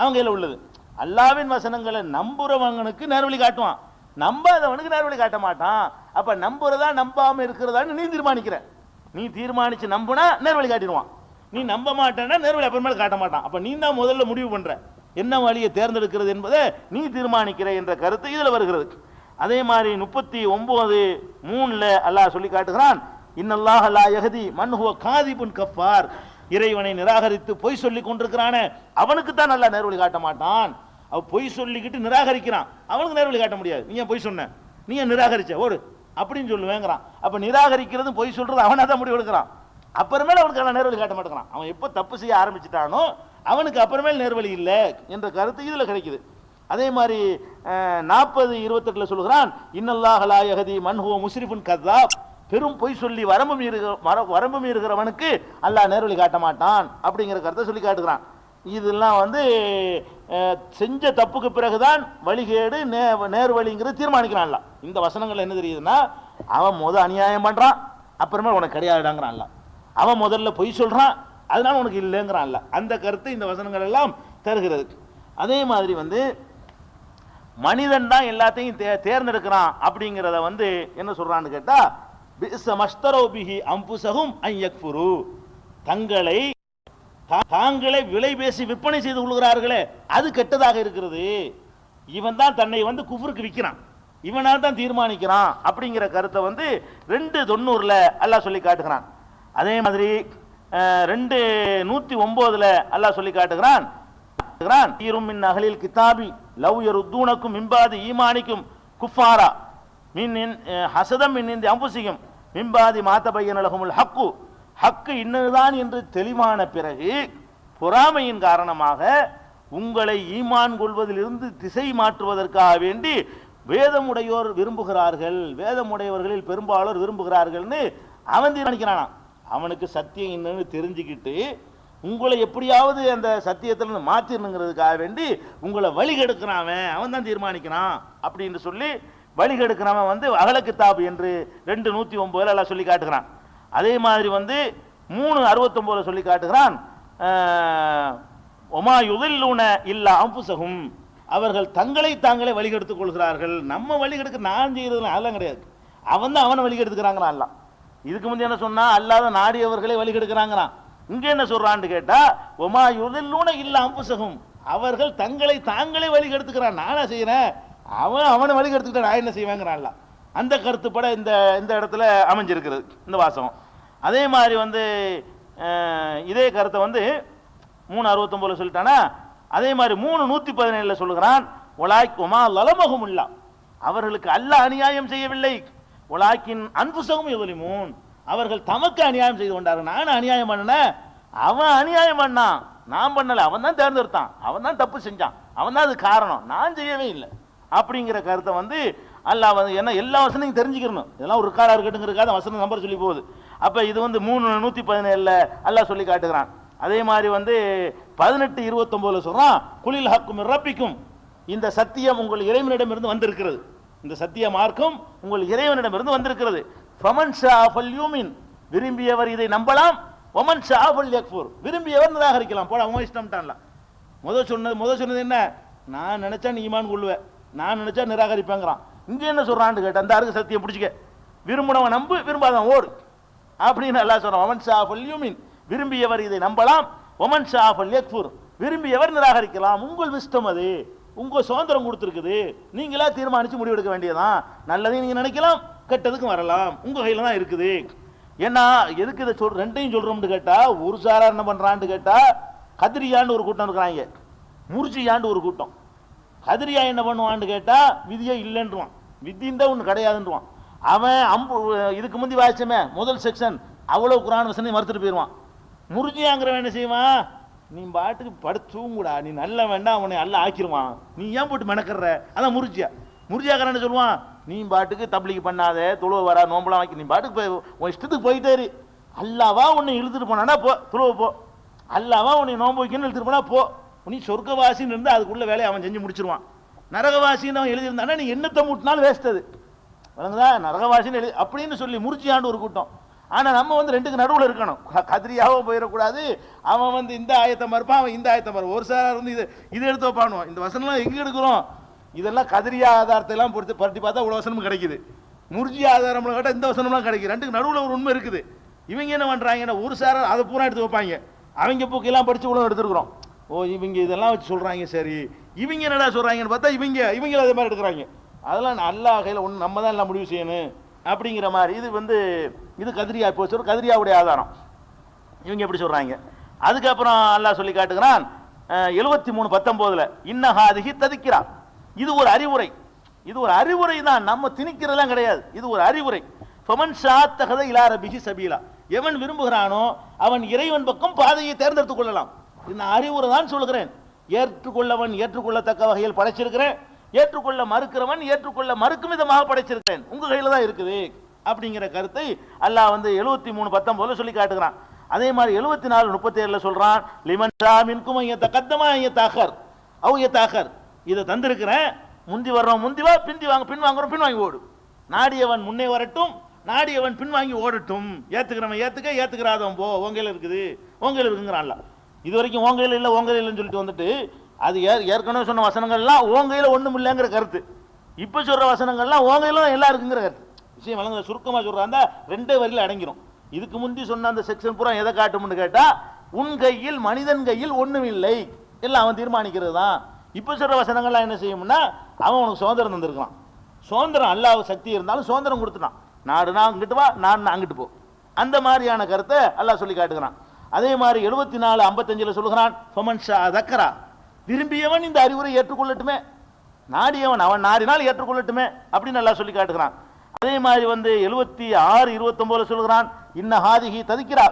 அவங்க கையில் உள்ளது. அல்லாஹ்வின் வசனங்களை நம்புறவங்களுக்கு நேர்வழி காட்டுவான், நம்பாதவனுக்கு நேர்வழி காட்ட மாட்டான். அப்ப நம்புறதா நம்பாம இருக்கிறதான்னு நீ தீர்மானிக்கிற. நீ தீர்மானிச்சு நம்புனா நேர்வழி காட்டிடுவான், நீ நம்ப மாட்டேன்னா நேர்வழி அப்புறமேல காட்ட மாட்டான். அப்ப நீ தான் முதல்ல முடிவு பண்ற என்ன வழியை தேர்ந்தெடுக்கிறது என்பதை நீ தீர்மானிக்கிற என்ற கருத்து இதுல வருகிறது. அதே மாதிரி 39:3 அல்லாஹ் சொல்லி காட்டுகிறான், இன்னல்லாஹ லா யஹ்தி மன் ஹுவ காதிபுன் கஃபார், இறைவனை நிராகரித்து பொய் சொல்லி கொண்டிருக்கிறானே அவனுக்கு தான் அல்லாஹ் நேர்வழி காட்ட மாட்டான். அவ பொய் சொல்லிக்கிட்டு நிராகரிக்கிறான், அவனுக்கு நேர்வழி காட்ட முடியாது. நீ ஏன் பொய் சொன்ன, நீ ஏன் நிராகரிச்ச ஓடு அப்படின்னு சொல்லுவேங்கிறான். அப்ப நிராகரிக்கிறது பொய் சொல்றது அவனா தான் முடிவு எடுக்கிறான். அப்புறமேல அவனுக்கு நேர்வழி காட்ட மாட்டேங்கிறான். அவன் எப்போ தப்பு செய்ய ஆரம்பிச்சுட்டானோ அவனுக்கு அப்புறமேல் நேர்வழி இல்லை என்ற கருத்து இதுல கிடைக்குது. அதே மாதிரி 40:28 சொல்கிறான், இன்னல்லாஹ லா யஹ்தி மன் ஹுவ முஸ்ரிஃபுன் கذاب, பெரும் பொய் சொல்லி வரம்பு மீறுகிறவனுக்கு அல்லாஹ் நேர்வழி காட்ட மாட்டான் அப்படிங்கிற கருத்தை சொல்லி காட்டுகிறான். இதெல்லாம் வந்து செஞ்ச தப்புக்கு பிறகுதான் வழிகேடு நேர்வழிங்கிறது தீர்மானிக்கிறான்ல. இந்த வசனங்கள் என்ன தெரியுதுன்னா, அவன் அநியாயம் பண்றான், அப்புறமே உனக்கு கிடையாதுங்கிறான்ல. அவன் முதல்ல பொய் சொல்றான், அதனால உனக்கு இல்லைங்கிறான்ல. அந்த கருத்து இந்த வசனங்கள் எல்லாம் தருகிறது. அதே மாதிரி வந்து மனிதன் தான் எல்லாத்தையும் தேர்ந்தெடுக்கிறான் அப்படிங்கிறத வந்து என்ன சொல்றான்னு கேட்டா, தாங்களே விலை பேசி விற்பனை செய்து கொள்கிறார்களே அது கெட்டதாக இருக்கிறது. இவன் தான் தன்னை வந்து குஃப்ருக்கு விற்கிறான். இவனா தான் தீர்மானிக்கிறான் அப்படிங்கிற கருத்தை வந்து 2:90 அல்லாஹ் சொல்லி காட்டுகிறான். அதே மாதிரி 2:109 அல்லாஹ் சொல்லி காட்டுகிறான். மின் அஹ்லில் கிதாபி லவ் யருத்தூனக்கும் மின் பாதி ஈமானிக்கும் குஃபாரா மின் ஹஸதம் மின் இன்தி அன்ஃபுஸிஹிம் மின் பாதி மா தபய்யன லஹுமுல் ஹக்கு, ஹக்கு இன்னதுதான் என்று தெளிவான பிறகு பொறாமையின் காரணமாக உங்களை ஈமான் கொள்வதிலிருந்து திசை மாற்றுவதற்காக வேண்டி வேதமுடையோர் விரும்புகிறார்கள், வேதமுடையவர்களில் பெரும்பாலோர் விரும்புகிறார்கள்னு அவன் தீர்மானிக்கிறானா. அவனுக்கு சத்தியம் என்னன்னு தெரிஞ்சுக்கிட்டு உங்களை எப்படியாவது அந்த சத்தியத்திலிருந்து மாற்றிடணுங்கிறதுக்காக வேண்டி உங்களை வழிகெடுக்கிறான், அவன் தான் தீர்மானிக்கிறான் அப்படின்னு சொல்லி வழிகெடுக்கிறவன் வந்து அகல கித்தாபு என்று 2:109 எல்லாம் சொல்லி காட்டுகிறான். அதே மாதிரி வந்து 3:69 சொல்லி காட்டுகிறான். ஒமா யுதில்லூன இல்லா அன்ஃபுஸஹும், அவர்கள் தங்களை தாங்களே வழிகெடுத்துக் கொள்கிறார்கள். நம்ம வழிகெடுக்க நான் செய்யறது அதெல்லாம் கிடையாது, அவன் தான் அவனை வழிகெடுத்துக்கிறாங்களாம். அல்ல இதுக்கு முந்தைய என்ன சொன்னா, அல்லாத நாடியவர்களை வழிகெடுக்கிறாங்களாம். இங்க என்ன சொல்றான்னு கேட்டா, ஒமா யுதில்லூன இல்லா அன்ஃபுஸஹும், அவர்கள் தங்களை தாங்களே வழிகெடுத்துக்கிறான். நானா செய்யறேன், அவனை வழிகெடுத்துக்கிட்ட நான் என்ன செய்வேங்கிறான்ல. அந்த கருத்துப்பட இந்த இடத்துல அமைஞ்சிருக்கிறது இந்த வாசகம். அதே மாதிரி வந்து இதே கருத்தை வந்து 3:69 சொல்லிட்டானா. அதே மாதிரி 3:117 சொல்லுகிறான். ஒலாய்க்குமா லலமகுமுல்லா, அவர்களுக்கு அல்லாஹ் அநியாயம் செய்யவில்லை. ஒலாக்கின் அன்ஃபுஸஹும் யظلمون, அவர்கள் தமக்கு அநியாயம் செய்து கொண்டார்கள். நான் அநியாயம் பண்ணேன், அவன் அநியாயம் பண்ணான், நான் பண்ணல, அவன் தான் தேர்ந்தெடுத்தான், அவன் தான் தப்பு செஞ்சான், அவன் தான் அது காரணம், நான் செய்யவே இல்லை அப்படிங்கிற கருத்தை வந்து அல்லாஹ் வந்து என்ன எல்லா வசனையும் தெரிஞ்சுக்கணும். இதெல்லாம் ஒரு காரா இருக்கட்டுங்கிறதுக்காக வசனம் நம்பர் சொல்லி போகுது. அப்ப இது வந்து 3:117 அல்லாஹ் சொல்லி காட்டுகிறான். அதே மாதிரி வந்து 18:29 சொல்றான். குலில் ஹக்கு மின் ரப்பிக்கும், இந்த சத்தியம் உங்கள் இறைவனிடமிருந்து வந்திருக்கிறது, இந்த சத்திய மார்க்கம் உங்கள் இறைவனிடமிருந்து வந்திருக்கிறது. ஃபமன் ஷா ஃபல்யூமின், விரும்பியவர் இதை நம்பலாம். ஒமன் ஷா ஃபல்யக்ஃபுர், விரும்பியவர் நிராகரிக்கலாம். போட அவன் இஷ்டம்ட்டான்ல. முதல் சொன்னது என்ன, நான் நினைச்சா நீ ஈமான் கொள்ளுவேன், நான் நினைச்சா நிராகரிப்பேங்கிறான். இங்க என்ன சொல்றான்னு கேட்ட, அந்த அருக்கு சத்தியம் பிடிச்சிக்க, விரும்பினவன் நம்பு, விரும்பாதவன் ஓடு அப்படின்னு அல்லாஹ் சொல்றான். ஒமன் ஷா ஃபல்யூமின், விரும்பியவர் இதை நம்பலாம். ஒமன் ஷா ஃபல்யக்ஃபுர், விரும்பியவர் நிராகரிக்கலாம். உங்கள் இஷ்டம், அது உங்க சுதந்திரம் கொடுத்துருக்குது, நீங்களா தீர்மானிச்சு முடிவெடுக்க வேண்டியதான். நல்லதையும் நீங்க நினைக்கலாம், கெட்டதுக்கும் வரலாம், உங்க கையில தான் இருக்குது. ஏன்னா எதுக்கு இதை ரெண்டையும் சொல்றோம்னு கேட்டா, ஒரு சாரா என்ன பண்றான்னு கேட்டா, கதிரியான்னு ஒரு கூட்டம் இருக்கிறாங்க, முர்ஜியான்னு ஒரு கூட்டம். கதிரியா என்ன பண்ணுவான்னு கேட்டா, விதியே இல்லைன்றான், விதிந்த ஒன்று கிடையாதுன்றான். அவன் இதுக்கு முந்தி வாய்ச்சமே முதல் செக்ஷன் அவ்வளவு குரான் வசனம் மறுத்துட்டு போயிடுவான். முர்ஜியாங்கிறவன் என்ன செய்வான், நீ பாட்டுக்கு படுத்தூங்கூடா, நீ நல்ல வேண்டாம், அவனை அல்ல ஆக்கிடுவான், நீ ஏன் போட்டு மெனக்கற. அதான் முர்ஜியாக்காரன் என்ன சொல்லுவான், நீ பாட்டுக்கு தப்லீக் பண்ணாத, தொழுவ வரா, நோம்பலாம் வாக்கி, நீ பாட்டுக்கு உன் இஷ்டத்துக்கு போயிட்டே இரு. அல்லாவா உன்னை இழுத்துட்டு போனானா போ, தொழுவ போ. அல்லாவா உன்னை நோம்பு வைக்கணும்னு இழுத்துட்டு போனா போ. நீ சொர்க்கவாசின்னு இருந்து அதுக்குள்ள வேலையை அவன் செஞ்சு முடிச்சிருவான். நரகவாசின்னு அவன் எழுதியிருந்தானா நீ என்னத்தை மூட்டினாலும் வேஸ்ட், அது வழங்குதா, நரகவாசின்னு எழுதி அப்படின்னு சொல்லி முறிச்சியாண்டு ஒரு கூட்டம். ஆனா நம்ம வந்து ரெண்டுக்கு நடுவில் இருக்கணும், கதிரியாவும் போயிடக்கூடாது. அவன் வந்து இந்த ஆயத்தை மறுப்பான், அவன் இந்த ஆயத்தை மறுப்பான். ஒரு சார் வந்து இது எடுத்து வைப்பானுவான். இந்த வசனம்லாம் எங்க எடுக்கிறோம், இதெல்லாம் கதிரியா ஆதாரத்தை எல்லாம் பரட்டி பார்த்தா இவ்வளவு வசனமும் கிடைக்குது, முர்ஜி ஆதாரம் கேட்டால் இந்த வசனம்லாம் கிடைக்குது. ரெண்டுக்கு நடுவில் ஒரு உண்மை இருக்குது. இவங்க என்ன பண்றாங்கன்னா, ஒரு சார் அதை பூரா எடுத்து வைப்பாங்க, அவங்க புக்கெல்லாம் படிச்சு இவ்வளவு எடுத்துருக்கிறோம். ஓ இவங்க இதெல்லாம் வச்சு சொல்றாங்க, சரி இவங்க என்னடா சொல்றாங்கன்னு பார்த்தா இவங்க அதே மாதிரி எடுக்கிறாங்க. அதெல்லாம் அல்லா கையில் ஒன்று, நம்ம தான் எல்லாம் முடிவு செய்யணும் அப்படிங்கிற மாதிரி. இது வந்து இது கதிரியா போச்சு, கதிரியாவுடைய ஆதாரம். இவங்க எப்படி சொல்றாங்க. அதுக்கப்புறம் அல்லாஹ் சொல்லி காட்டுகிறான் 73:19 இன்னஹாதிஹி ததிக்ரா, இது ஒரு அறிவுரை, இது ஒரு அறிவுரை தான், நம்ம திணிக்கிறதெல்லாம் கிடையாது, இது ஒரு அறிவுரை. ஃபமன் ஷாத்தஹத இலா ரப்பிஹி சபீலா, எவன் விரும்புகிறானோ அவன் இறைவன் பக்கம் பாதையை தேர்ந்தெடுத்துக் கொள்ளலாம். நான் அறிவுரை தான் சொல்கிறேன். ஏற்றுக்கொள்ளவன் ஏற்றுக்கொள்ளத்தக்க வகையில் படைச்சிருக்கிறேன், ஏற்றுக்கொள்ள மறுக்கிறவன் ஏற்றுக்கொள்ள மறுக்கும் விதமாக படைச்சிருக்கிறேன், உங்க கையில தான் இருக்குது அப்படிங்கிற கருத்தை அல்லாஹ் வந்து 73:19 சொல்லி காட்டுகிறான். அதே மாதிரி 74:37 சொல்றான். லிமன் மின்கும் தகத்தமா தாக்கர் அவு தாக்கர், இதை தந்திருக்கிறேன், முந்தி வர்றோம் முந்தி வா, பிந்தி வாங்க பின் வாங்குறோம் பின் வாங்கி ஓடு. நாடியவன் முன்னே வரட்டும், நாடியவன் பின் வாங்கி ஓடட்டும். ஏத்துக்கிறவன் ஏத்துக்க, ஏத்துக்கிறாதவன் போ, உங்கையில் இருக்குது, உங்கையில் இருக்குங்கிறான்ல. இது வரைக்கும் உங்கையில் இல்லை உங்கையில் இல்லைன்னு சொல்லிட்டு வந்துட்டு, அது ஏற்கனவே சொன்ன வசனங்கள்லாம் உங்கையில ஒண்ணும் இல்லைங்கிற கருத்து. இப்ப சொல்ற வசனங்கள்லாம் உங்கையில எல்லாம் இருக்குங்கிற கருத்து. விஷயம் வழங்க சுருக்கமா சொல்றாங்க, ரெண்டே வரியில அடங்கிரும். இதுக்கு முந்தி சொன்ன அந்த செக்ஷன் பூரா எதை காட்டும்னு கேட்டா, உன் கையில் மனிதன் கையில் ஒண்ணும் இல்லை, எல்லாம் அவன் தீர்மானிக்கிறது தான். இப்ப சொல்ற வசனங்கள்லாம் என்ன செய்யும்னா, அவன் உனக்கு சுதந்திரம் தந்திருக்கான், சுதந்திரம் அல்லாஹ் சக்தி இருந்தாலும் சுதந்திரம் கொடுத்துட்டான். நாடுனா அங்கிட்டு வா, நாடுனா அங்கிட்டு போ, அந்த மாதிரியான கருத்தை அல்லாஹ் சொல்லி காட்டுகிறான். அதே மாதிரி 74:55 சொல்லுகிறான், ஃபமன் ஷா தக்கரா, விரும்பியவன் இந்த அறிவுரை ஏற்றுக்கொள்ளட்டுமே, நாடியவன் அவன் நாடினால் ஏற்றுக்கொள்ளட்டுமே அப்படின்னு அல்லாஹ் சொல்லி காட்டுகிறான். அதே மாதிரி 76:29 சொல்கிறான், இன்ன ஹாதிஹி ததிக்கிறா,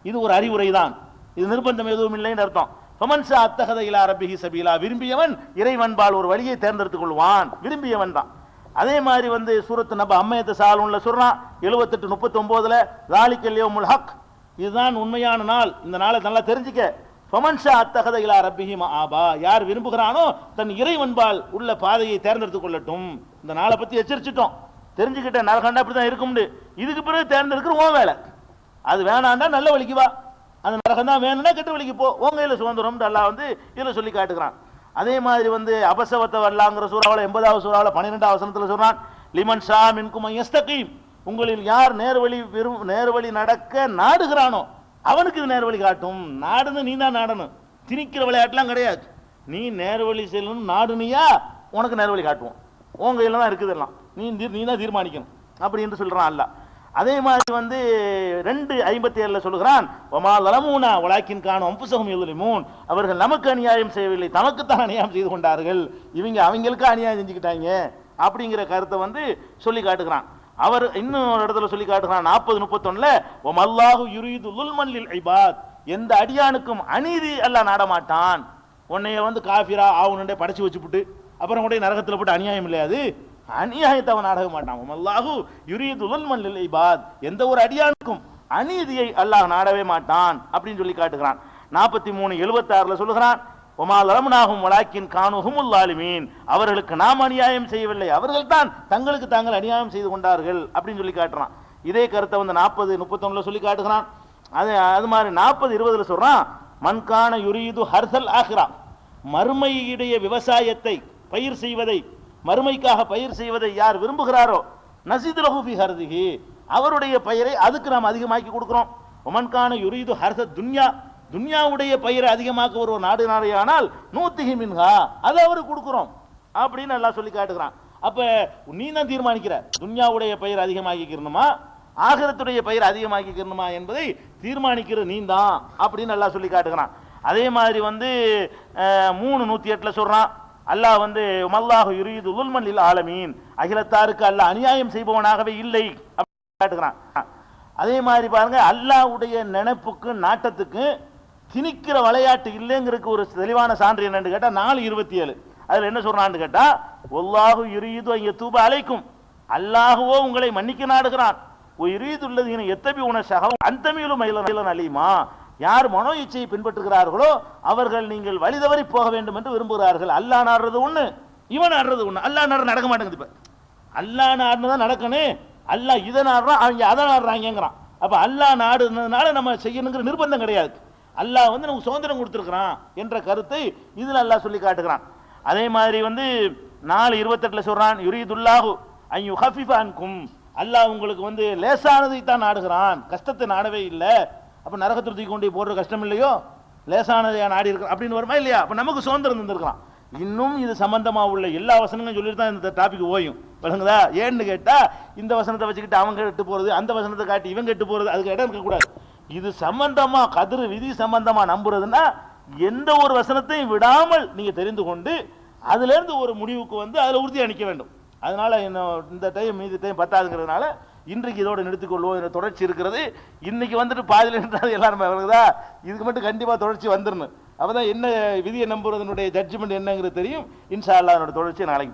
இது ஒரு அறிவுரை தான், இது நிர்பந்தம் எதுவும் இல்லைன்னு அர்த்தம். ஃபமன் ஷா அத்தஹத இலா ரப்பிஹி சபீலா, விரும்பியவன் இறைவன்பால் ஒரு வழியை தேர்ந்தெடுத்துக் கொள்வான், விரும்பியவன் தான். அதே மாதிரி சூரத்து நப அம்மையத்து சாலுன்ல சொல்றான் 78:39 ஸாலிகல் யௌமுல் ஹக், இதுதான் உண்மையான நாள், இந்த நாளை நல்லா தெரிஞ்சுக்க. ஃபமன் ஷா அத்தஹத இலா ரப்பிஹி மஆபா, யார் விரும்புகிறானோ தன் இறைவன்பால் உள்ள பாதையை தேர்ந்தெடுத்துக் கொள்ளட்டும். இந்த நாளை பத்தி எச்சரிச்சிட்டோம், தெரிஞ்சுக்கிட்ட நரகண்டா இப்படிதான் இருக்கும்னு. இதுக்கு பிறகு தேர்ந்தெடுக்கிற உன் வேலை, அது வேணாண்டா நல்ல வழிக்கு வா, அந்த நரகம் தான் வேணும்னா கெட்ட வழிக்கு போ, உங்க கையில சுதந்திரம் அல்லாஹ் இதுல சொல்லி காட்டுகிறான். அதே மாதிரி அபசவத்த வல்லாங்கிற சூறாவில் 80வது சூறாவில் 12வது வசனத்தில் சொல்றான், லிமன் ஷா மின்கும் யஸ்தகீம், உங்களில் யார் நேர்வழி நடக்க நாடுகிறானோ அவனுக்கு இது நேர்வழி காட்டும். நாடுன்னு நீ தான் நாடணும், திணிக்கிற விளையாட்டுலாம் கிடையாது. நீ நேர்வழி செல்லணும் நாடுனியா, உனக்கு நேர்வழி காட்டுவோம், உன் கையில தான் இருக்குது எல்லாம், நீ தான் தீர்மானிக்கணும் அப்படி என்று சொல்றான் அல்லாஹ். அதே மாதிரி 2:57 சொல்லுகிறான், ஒமா லலமூனா வலாக்கின் காணும் அம்புசகம் யظلمون, அவர்கள் நமக்கு அநியாயம் செய்யவில்லை, தமக்குத்தான் அநியாயம் செய்து கொண்டார்கள், இவங்க அவங்களுக்கு அநியாயம் செஞ்சுக்கிட்டாங்க அப்படிங்கிற கருத்தை சொல்லி காட்டுகிறான். அவர் இன்னும் ஒரு இடத்துல சொல்லி காட்டுகிறான் 40:31 ஒமல்லாஹு யுரீது லுல்மன் லில் இபாத், எந்த அடியானுக்கும் அநீதி அல்லாஹ் நாடமாட்டான். உன்னைய காஃபிரா ஆவுனண்டே படைச்சு வச்சுப்புட்டு அப்புறம் கூட நரகத்தில் போட்டு அநியாயம் இல்லையாது, அநியாயத்தை அவன் நாடக மாட்டான். அல்லாஹு யுரீது லுல்மன் லில் இபாத், எந்த ஒரு அடியானுக்கும் அநீதியை அல்லாஹ் நாடவே மாட்டான் அப்படின்னு சொல்லி காட்டுகிறான். 43:76 சொல்லுகிறான், ஒமா லலம்னாஹும் வலாக்கின் கானுஹுமுல் லாலிமீன், அவர்களுக்கு நாம் அநியாயம் செய்யவில்லை, அவர்கள் தான் தங்களுக்கு தாங்கள் அநியாயம் செய்து கொண்டார்கள் அப்படின்னு சொல்லி காட்டுறான். இதே கருத்தை 40:31 சொல்லி காட்டுகிறான். அது மாதிரி 40:20 சொல்றான், மன்கான யுரீது ஹர்சல் ஆஹிரா, மறுமையுடைய விவசாயத்தை பயிர் செய்வதை, மறுமைக்காக பயிர் செய்வதை யார் விரும்புகிறாரோ நஸீது லஹு ஃபீ ஹர்திஹி, அவருடைய பயிரை அதுக்கு நாம் அதிகமாக்கி கொடுக்கிறோம். ஒமன்கான யுரீது ஹர்ஸ துன்யா, துன்யாவுடைய பயிரை அதிகமாக்க ஒரு நாடையானால் நூத்திஹி மின்ஹா, அதை அவருக்கு கொடுக்கிறோம் அப்படின்னு எல்லாம் சொல்லி காட்டுகிறான். அப்ப நீ தான் தீர்மானிக்கிற, துன்யாவுடைய பயிர் அதிகமாக்கிக்கணுமா ஆகிரத்துடைய பயிர் அதிகமாக்கிக்கணுமா என்பதை தீர்மானிக்கிற நீ தான் அப்படின்னு எல்லாம் சொல்லி காட்டுகிறான். அதே மாதிரி 3:108 சொல்றான், அல்லாஹ் மல்லாஹு யுரீது லுல்மன் லில் ஆலமீன், அகிலத்தாருக்கு அல்லாஹ் அநியாயம் செய்பவனாகவே இல்லை அப்படின்னு காட்டுகிறான். அதே மாதிரி பாருங்க, அல்லாஹ்வுடைய நினைப்புக்கு நாட்டத்துக்கு திணிக்கிற விளையாட்டு இல்லைங்கிறதுக்கு ஒரு தெளிவான சான்று என்னன்னு கேட்டா 4:27 அதுல என்ன சொல்றான்னு கேட்டா, வல்லாஹு யுரீது அன் யதூப அலைக்கும், அல்லாஹ்வோ உங்களை மன்னிக்க நாடுகிறான், யுரீதுல்லதீன யத்தபிஊன ஷஹவ அன்தமீலு மைலன் அலீமா, யார் மனோ இச்சையை பின்பற்றுகிறார்களோ அவர்கள் நீங்கள் வழி தவறி போக வேண்டும் என்று விரும்புகிறார்கள். அல்லாஹ் நாடுறது ஒண்ணு, இவன் நாடுறது ஒண்ணு. அல்லாஹ் நாடு நடக்க மாட்டேங்குது. இப்ப அல்லாஹ் நாடுனதான் நடக்கணும், அல்லாஹ் இதை நாடுறான், அவங்க அதை நாடுறாங்கிறான். அப்ப அல்லாஹ் நாடுனால நம்ம செய்யணுங்கிற நிர்பந்தம் கிடையாது. அல்லாஹ் நமக்கு சுதந்திரம் கொடுத்திருக்கிறான் என்ற கருத்தை இதுல அல்லாஹ் சொல்லி காட்டுகிறான். அதே மாதிரி 4:28 சொல்றான், யுரீதுல்லாஹு அன் யுஹஃபிஃப அன்கும், அல்லாஹ் உங்களுக்கு லேசானதை தான் நாடுகிறான், கஷ்டத்தை நாடவே இல்லை. அப்ப நரகத்தை தூக்கி கொண்டு போடுற கஷ்டம் இல்லையோ, லேசானதை நாடி இருக்க அப்படின்னு வருமா இல்லையா? அப்ப நமக்கு சுதந்திரம் தந்திருக்கலாம். இன்னும் இது சம்பந்தமா உள்ள எல்லா வசனங்களும் சொல்லிட்டு தான் இந்த டாபிக் ஓயும், விளங்குதா? ஏன்னு கேட்டா இந்த வசனத்தை வச்சுக்கிட்டு அவங்க கெட்டு போறது, அந்த வசனத்தை காட்டி இவங்க கெட்டு போறது, அதுக்கு இடம் இருக்க கூடாது. இது சம்பந்தமா கதிர் விதி சம்பந்தமா நம்புறதுன்னா எந்த ஒரு வசனத்தையும் விடாமல் நீங்க தெரிந்து கொண்டு அதுல இருந்து ஒரு முடிவுக்கு அதுல உறுதியா நிற்க வேண்டும். அதனால இந்த டைம் மீதி டைம் பத்தாதுங்கிறதுனால இன்றைக்கு இதோட நிறுத்திக்கொள்வோம். இந்த தொடர்ச்சி இருக்கிறது. இன்னைக்கு பாதியில் இருந்தால் எல்லாருமே வருதா, இதுக்கு மட்டும் கண்டிப்பா தொடர்ச்சி வந்துடணும். அப்பதான் என்ன விதியை நம்புறதனுடைய ஜட்ஜ்மெண்ட் என்னங்கிறது தெரியும். இன்ஷா அல்லாஹ் தொடர்ச்சி நாளைக்கு